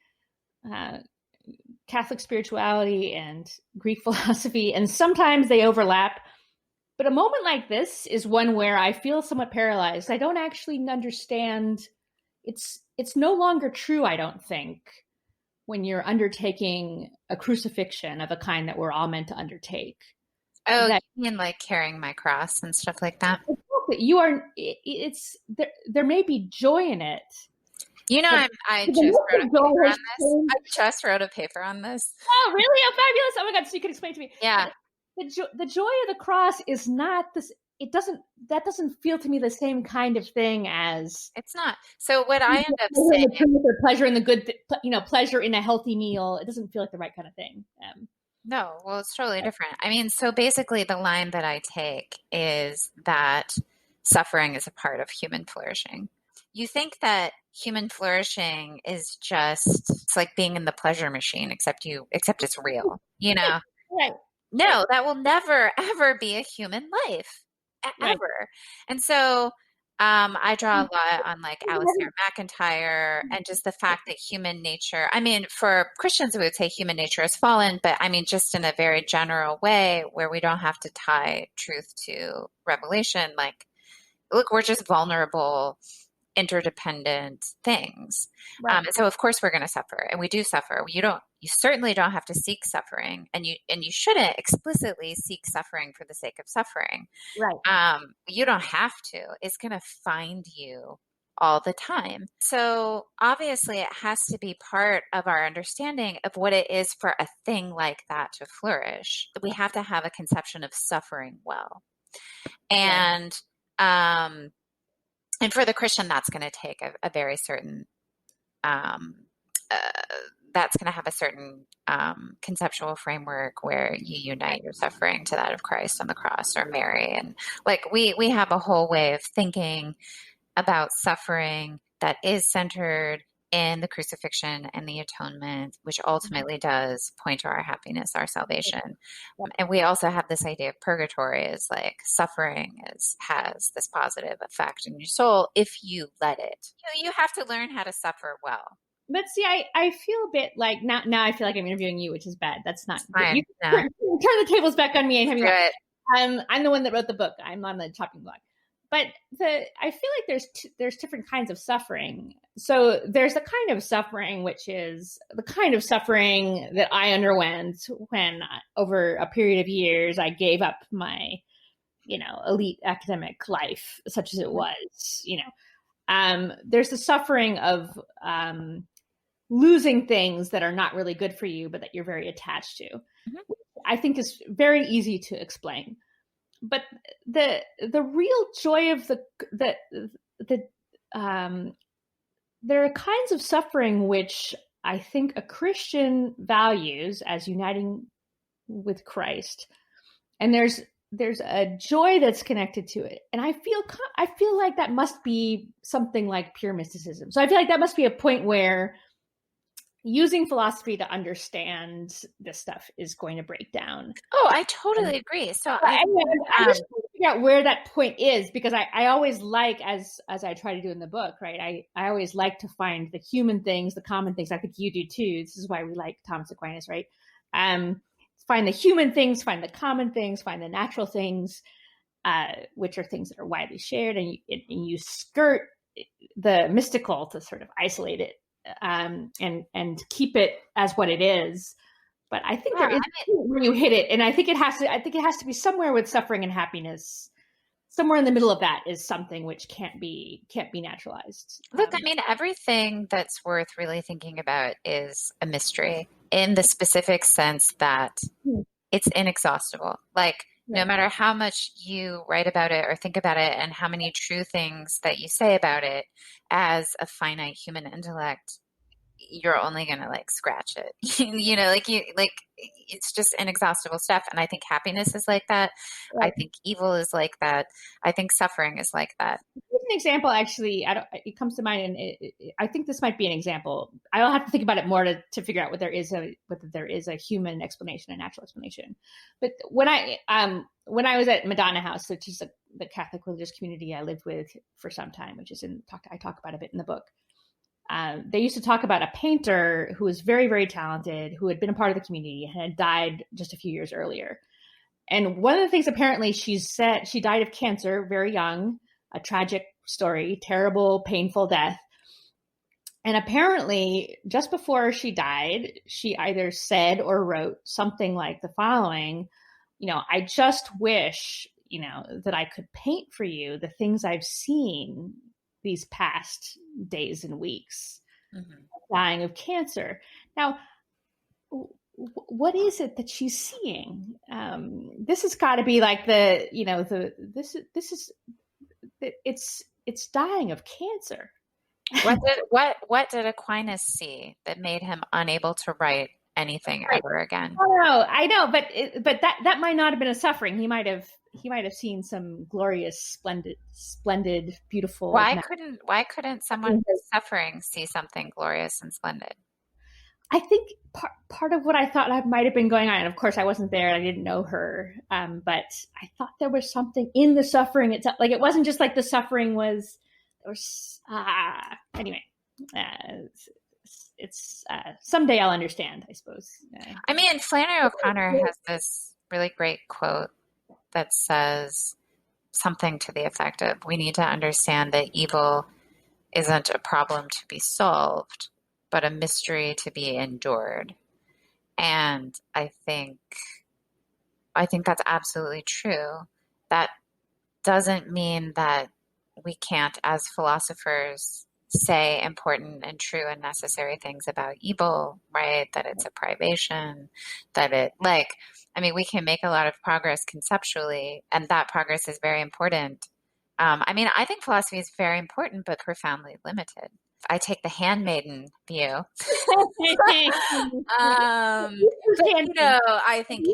Catholic spirituality and Greek philosophy, and sometimes they overlap. But a moment like this is one where I feel somewhat paralyzed. I don't actually understand. It's no longer true, I don't think, when you're undertaking a crucifixion of a kind that we're all meant to undertake. Oh, you mean like carrying my cross and stuff like that? You are. There may be joy in it. I just wrote a paper on this. Oh, really? Oh, fabulous! Oh my God! So you can explain to me. Yeah. The joy of the cross is not this. That doesn't feel to me the same kind of thing as. It's not. So what I end up saying, pleasure in the good, pleasure in a healthy meal. It doesn't feel like the right kind of thing. No, well, it's totally different. So basically the line that I take is that suffering is a part of human flourishing. You think that human flourishing is it's like being in the pleasure machine, except it's real, Right. No, that will never, ever be a human life, ever. Right. And so I draw a lot on like Alistair McIntyre and just the fact that human nature, for Christians, we would say human nature is fallen, but just in a very general way where we don't have to tie truth to revelation. Like, look, we're just vulnerable, interdependent things. Right. And so of course we're going to suffer, and we do suffer. You certainly don't have to seek suffering, and you shouldn't explicitly seek suffering for the sake of suffering. Right. You don't have to. It's going to find you all the time. So obviously it has to be part of our understanding of what it is for a thing like that to flourish. We have to have a conception of suffering well. And and for the Christian, that's going to take a very certain, that's going to have a certain conceptual framework where you unite your suffering to that of Christ on the cross, or Mary. And like we have a whole way of thinking about suffering that is centered in the crucifixion and the atonement, which ultimately does point to our happiness, our salvation. And we also have this idea of purgatory as like suffering has this positive effect in your soul if you let it. You have to learn how to suffer well. But see, I feel a bit like now I feel like I'm interviewing you, which is bad. That's not fine. You turn the tables back on me and have me. I'm the one that wrote the book. I'm on the chopping block. but I feel like there's different kinds of suffering. So there's the kind of suffering which is the kind of suffering that I underwent when, over a period of years, I gave up my, elite academic life, such as it was. There's the suffering of losing things that are not really good for you, but that you're very attached to. Mm-hmm. I think is very easy to explain. But the real joy of there are kinds of suffering which I think a Christian values as uniting with Christ, and there's a joy that's connected to it, and I feel like that must be something like pure mysticism. So I feel like that must be a point where using philosophy to understand this stuff is going to break down. Oh, I totally agree. So I just want to figure out where that point is, because I always like, as I try to do in the book, right? I always like to find the human things, the common things. I think you do too. This is why we like Thomas Aquinas, right? Find the human things, find the common things, find the natural things, which are things that are widely shared, and you skirt the mystical to sort of isolate it. And keep it as what it is. But I think there is where you hit it, and I think it has to be somewhere with suffering and happiness. Somewhere in the middle of that is something which can't be naturalized. Look, everything that's worth really thinking about is a mystery, in the specific sense that it's inexhaustible. Like, no matter how much you write about it or think about it, and how many true things that you say about it, as a finite human intellect, you're only going to scratch it. It's just inexhaustible stuff. And I think happiness is like that. Right. I think evil is like that. I think suffering is like that. Here's an example, actually. It comes to mind, and I think this might be an example. I'll have to think about it more to figure out whether there is a human explanation, a natural explanation. But when I was at Madonna House, which is the Catholic religious community I lived with for some time, which is I talk about a bit in the book. They used to talk about a painter who was very, very talented, who had been a part of the community and had died just a few years earlier. And one of the things, apparently, she said, she died of cancer very young, a tragic story, terrible, painful death. And apparently, just before she died, she either said or wrote something like the following: I just wish, that I could paint for you the things I've seen these past days and weeks, dying of cancer. Now, what is it that she's seeing? This has got to be like it's dying of cancer. What did Aquinas see that made him unable to write anything ever again? I know, but that might not have been a suffering. He might have seen some glorious, splendid, beautiful. Why couldn't someone who's suffering see something glorious and splendid? I think part of what I thought might have been going on, and of course I wasn't there, I didn't know her, but I thought there was something in the suffering itself. Like, it wasn't just like the suffering was, anyway. It's someday I'll understand, I suppose. Flannery O'Connor has this really great quote that says something to the effect of, we need to understand that evil isn't a problem to be solved, but a mystery to be endured. And I think that's absolutely true. That doesn't mean that we can't, as philosophers, say important and true and necessary things about evil, right? That it's a privation, that we can make a lot of progress conceptually, and that progress is very important. I think philosophy is very important, but profoundly limited. I take the handmaiden view. I think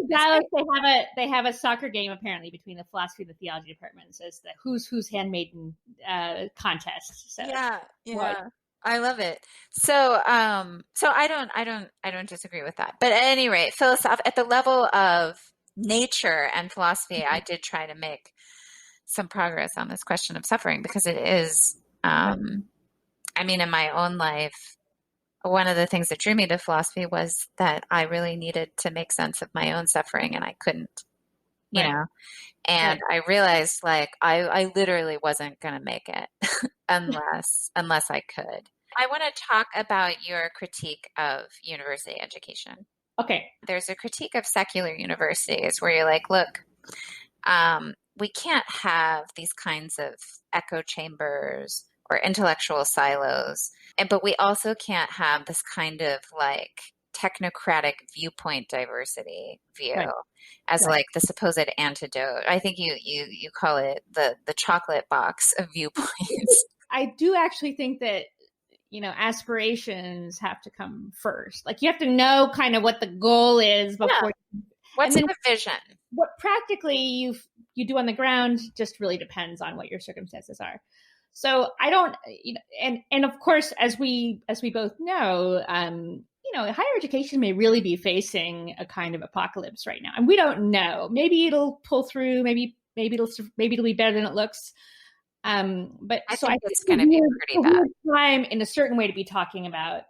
Dallas, they have a soccer game apparently between the philosophy and the theology departments as the who's handmaiden contest. So yeah, I love it. So I don't disagree with that. But at any rate, at the level of nature and philosophy, I did try to make some progress on this question of suffering, because it is. In my own life, one of the things that drew me to philosophy was that I really needed to make sense of my own suffering, and I couldn't. you Right. know? And Right. I realized like I literally wasn't going to make it unless I could. I want to talk about your critique of university education. Okay. There's a critique of secular universities where you're like, look, we can't have these kinds of echo chambers or intellectual silos, but we also can't have this kind of like technocratic viewpoint diversity view Right. as Right. like the supposed antidote. I think you call it the chocolate box of viewpoints. I do actually think that, aspirations have to come first. Like you have to know kind of what the goal is Yeah. before, and What's then the vision? what practically you do on the ground just really depends on what your circumstances are. So I don't, and of course, as we both know, higher education may really be facing a kind of apocalypse right now, and we don't know. Maybe it'll pull through. Maybe it'll be better than it looks. But I so think I think it's it's going to be pretty a bad. weird time in a certain way to be talking about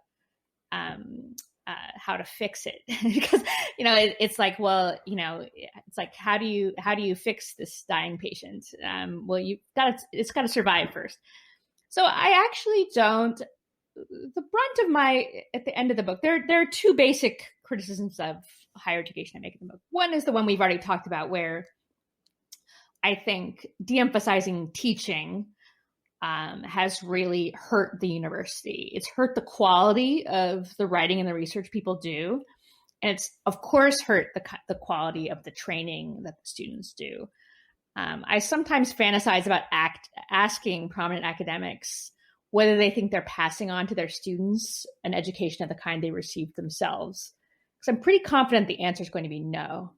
how to fix it because it's like, well, it's like how do you fix this dying patient? Well, it's got to survive first. So I actually don't. The brunt of my at the end of the book, there are two basic criticisms of higher education I make in the book. One is the one we've already talked about, where I think de-emphasizing teaching has really hurt the university. It's hurt the quality of the writing and the research people do. And it's, of course, hurt the quality of the training that the students do. I sometimes fantasize about asking prominent academics whether they think they're passing on to their students an education of the kind they received themselves. Because I'm pretty confident the answer is going to be no.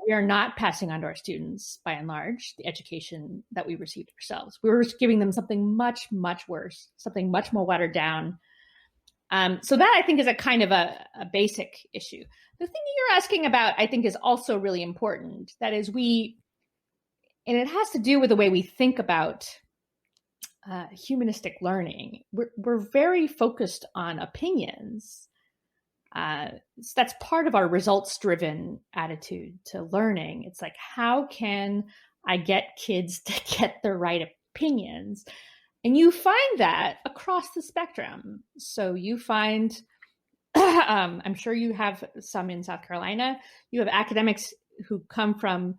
We are not passing on to our students, by and large, the education that we received ourselves. We were giving them something much, much worse, something much more watered down. So that, I think, is a kind of a basic issue. The thing you're asking about, I think, is also really important. That is, and it has to do with the way we think about humanistic learning. We're very focused on opinions. So that's part of our results-driven attitude to learning. It's like, how can I get kids to get the right opinions? And you find that across the spectrum. So you find, I'm sure you have some in South Carolina, you have academics who come from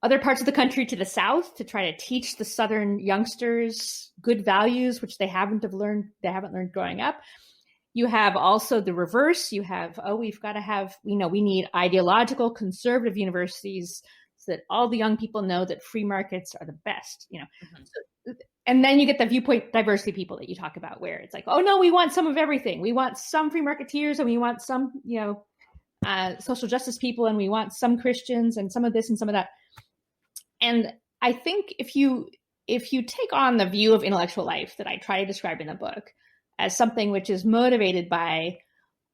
other parts of the country to the South to try to teach the Southern youngsters good values, which they haven't learned growing up. You have also the reverse. You have, we've got to have, we need ideological conservative universities so that all the young people know that free markets are the best, So, and then you get the viewpoint diversity people that you talk about, where it's like, oh no, we want some of everything. We want some free marketeers, and we want some, social justice people, and we want some Christians, and some of this and some of that. And I think if you take on the view of intellectual life that I try to describe in the book as something which is motivated by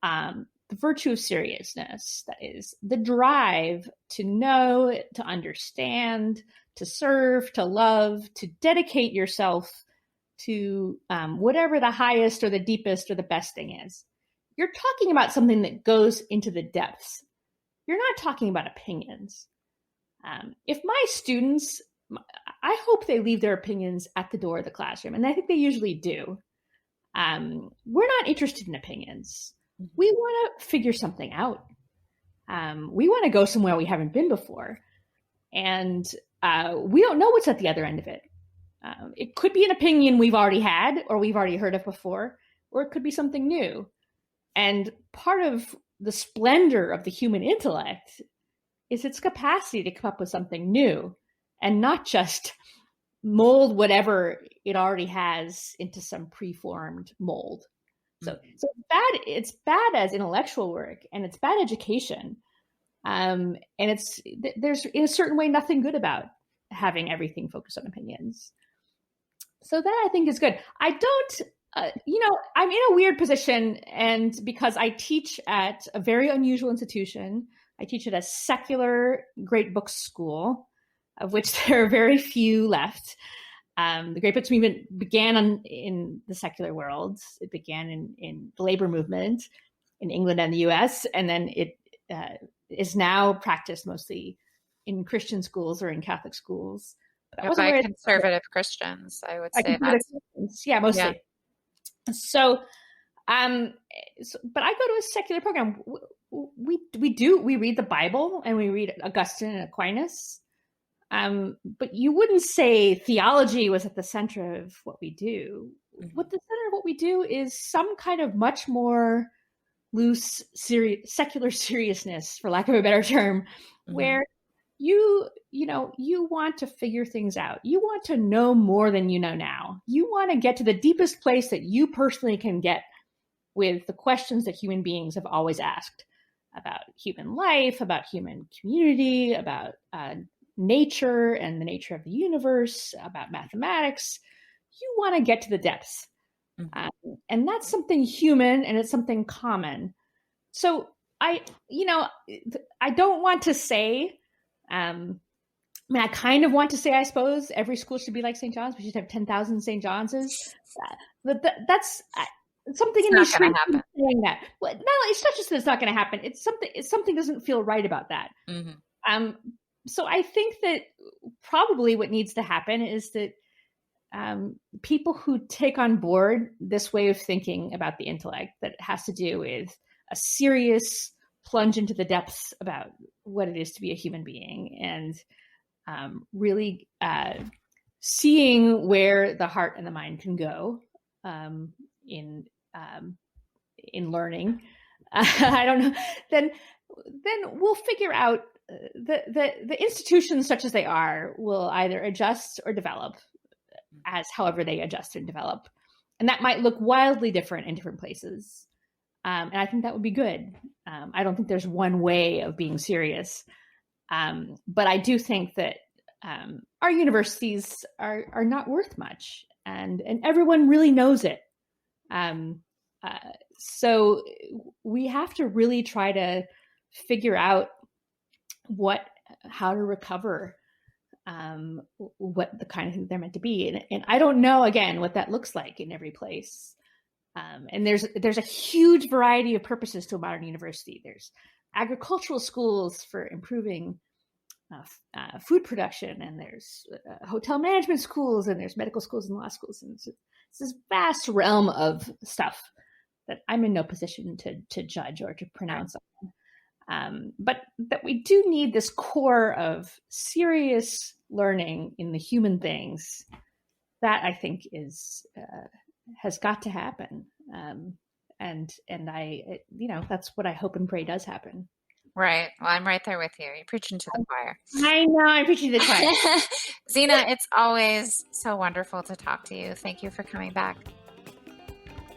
the virtue of seriousness, that is, the drive to know, to understand, to serve, to love, to dedicate yourself to whatever the highest or the deepest or the best thing is, you're talking about something that goes into the depths. You're not talking about opinions. If my students, I hope they leave their opinions at the door of the classroom, and I think they usually do. We're not interested in opinions. We want to figure something out. We want to go somewhere we haven't been before. And we don't know what's at the other end of it. It could be an opinion we've already had or we've already heard of before, or it could be something new. And part of the splendor of the human intellect is its capacity to come up with something new and not just mold whatever it already has into some preformed mold. So it's bad as intellectual work, and it's bad education. And there's in a certain way nothing good about having everything focused on opinions. So that, I think, is good. I don't, I'm in a weird position, and because I teach at a very unusual institution, I teach at a secular great books school, of which there are very few left. The Great Books movement began in the secular world. It began in the labor movement in England and the US, and then it is now practiced mostly in Christian schools or in Catholic schools. But by conservative Christians, I would say that. Yeah, mostly. Yeah. So, but I go to a secular program. We read the Bible and we read Augustine and Aquinas. But you wouldn't say theology was at the center of what we do. Mm-hmm. What the center of what we do is some kind of much more loose, secular seriousness, for lack of a better term, mm-hmm. where you want to figure things out. You want to know more than you know now. You want to get to the deepest place that you personally can get with the questions that human beings have always asked about human life, about human community, about nature and the nature of the universe, about mathematics. You want to get to the depths. Mm-hmm. And that's something human and it's something common. So I don't want to say, I kind of want to say, I suppose, every school should be like St. John's. We should have 10,000 St. John's. But that's something in me saying that. Well, no, it's not just that it's not going to happen. It's something doesn't feel right about that. Mm-hmm. So I think that probably what needs to happen is that people who take on board this way of thinking about the intellect that has to do with a serious plunge into the depths about what it is to be a human being and really seeing where the heart and the mind can go in learning. I don't know. Then we'll figure out the institutions, such as they are, will either adjust or develop as however they adjust and develop, and that might look wildly different in different places. And I think that would be good. I don't think there's one way of being serious. But I do think that our universities are not worth much, and everyone really knows it. So we have to really try to figure out how to recover what the kind of thing they're meant to be. And I don't know, again, what that looks like in every place. And there's a huge variety of purposes to a modern university. There's agricultural schools for improving food production, and there's hotel management schools, and there's medical schools and law schools. And it's this vast realm of stuff that I'm in no position to judge or to pronounce on. But that we do need this core of serious learning in the human things. That I think has got to happen. And I, that's what I hope and pray does happen. Right. Well, I'm right there with you. You're preaching to the choir. I know. I'm preaching to the choir. Zena, it's always so wonderful to talk to you. Thank you for coming back.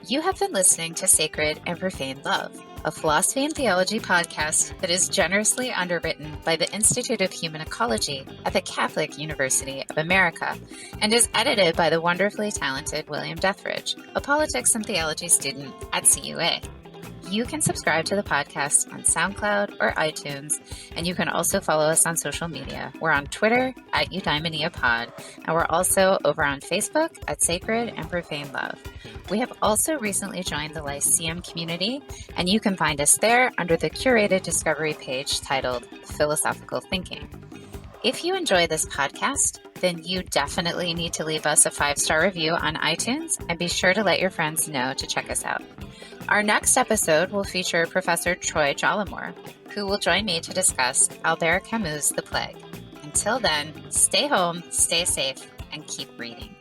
You have been listening to Sacred and Profane Love, a philosophy and theology podcast that is generously underwritten by the Institute of Human Ecology at the Catholic University of America and is edited by the wonderfully talented William Dethridge, a politics and theology student at CUA. You can subscribe to the podcast on SoundCloud or iTunes, and you can also follow us on social media. We're on Twitter at EudaimoniaPod, and we're also over on Facebook at Sacred and Profane Love. We have also recently joined the Lyceum community, and you can find us there under the curated discovery page titled Philosophical Thinking. If you enjoy this podcast, then you definitely need to leave us a 5-star review on iTunes, and be sure to let your friends know to check us out. Our next episode will feature Professor Troy Jollimore, who will join me to discuss Albert Camus' The Plague. Until then, stay home, stay safe, and keep reading.